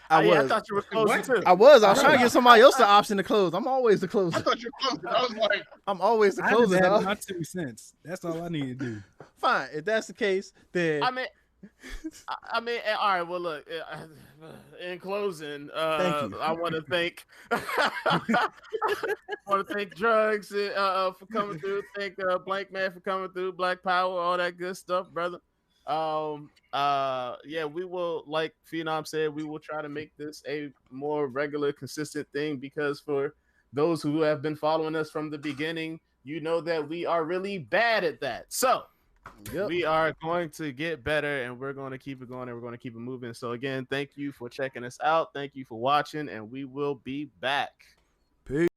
I thought you were closing too. I was trying to give somebody else the option to close. I'm always the closer. I thought you were closing. I was like, I'm always the closer. I my 2 cents. That's all I need to do. Fine. If that's the case, then I mean, all right. Well, look. In closing, thank you. I want to thank Drugs for coming through. Thank Blank Man for coming through. Black Power, all that good stuff, brother. Yeah, we will, like Phenom said, we will try to make this a more regular, consistent thing, because for those who have been following us from the beginning, you know that we are really bad at that. So we are going to get better, and we're going to keep it going, and we're going to keep it moving. So again, thank you for checking us out. Thank you for watching, and we will be back. Peace.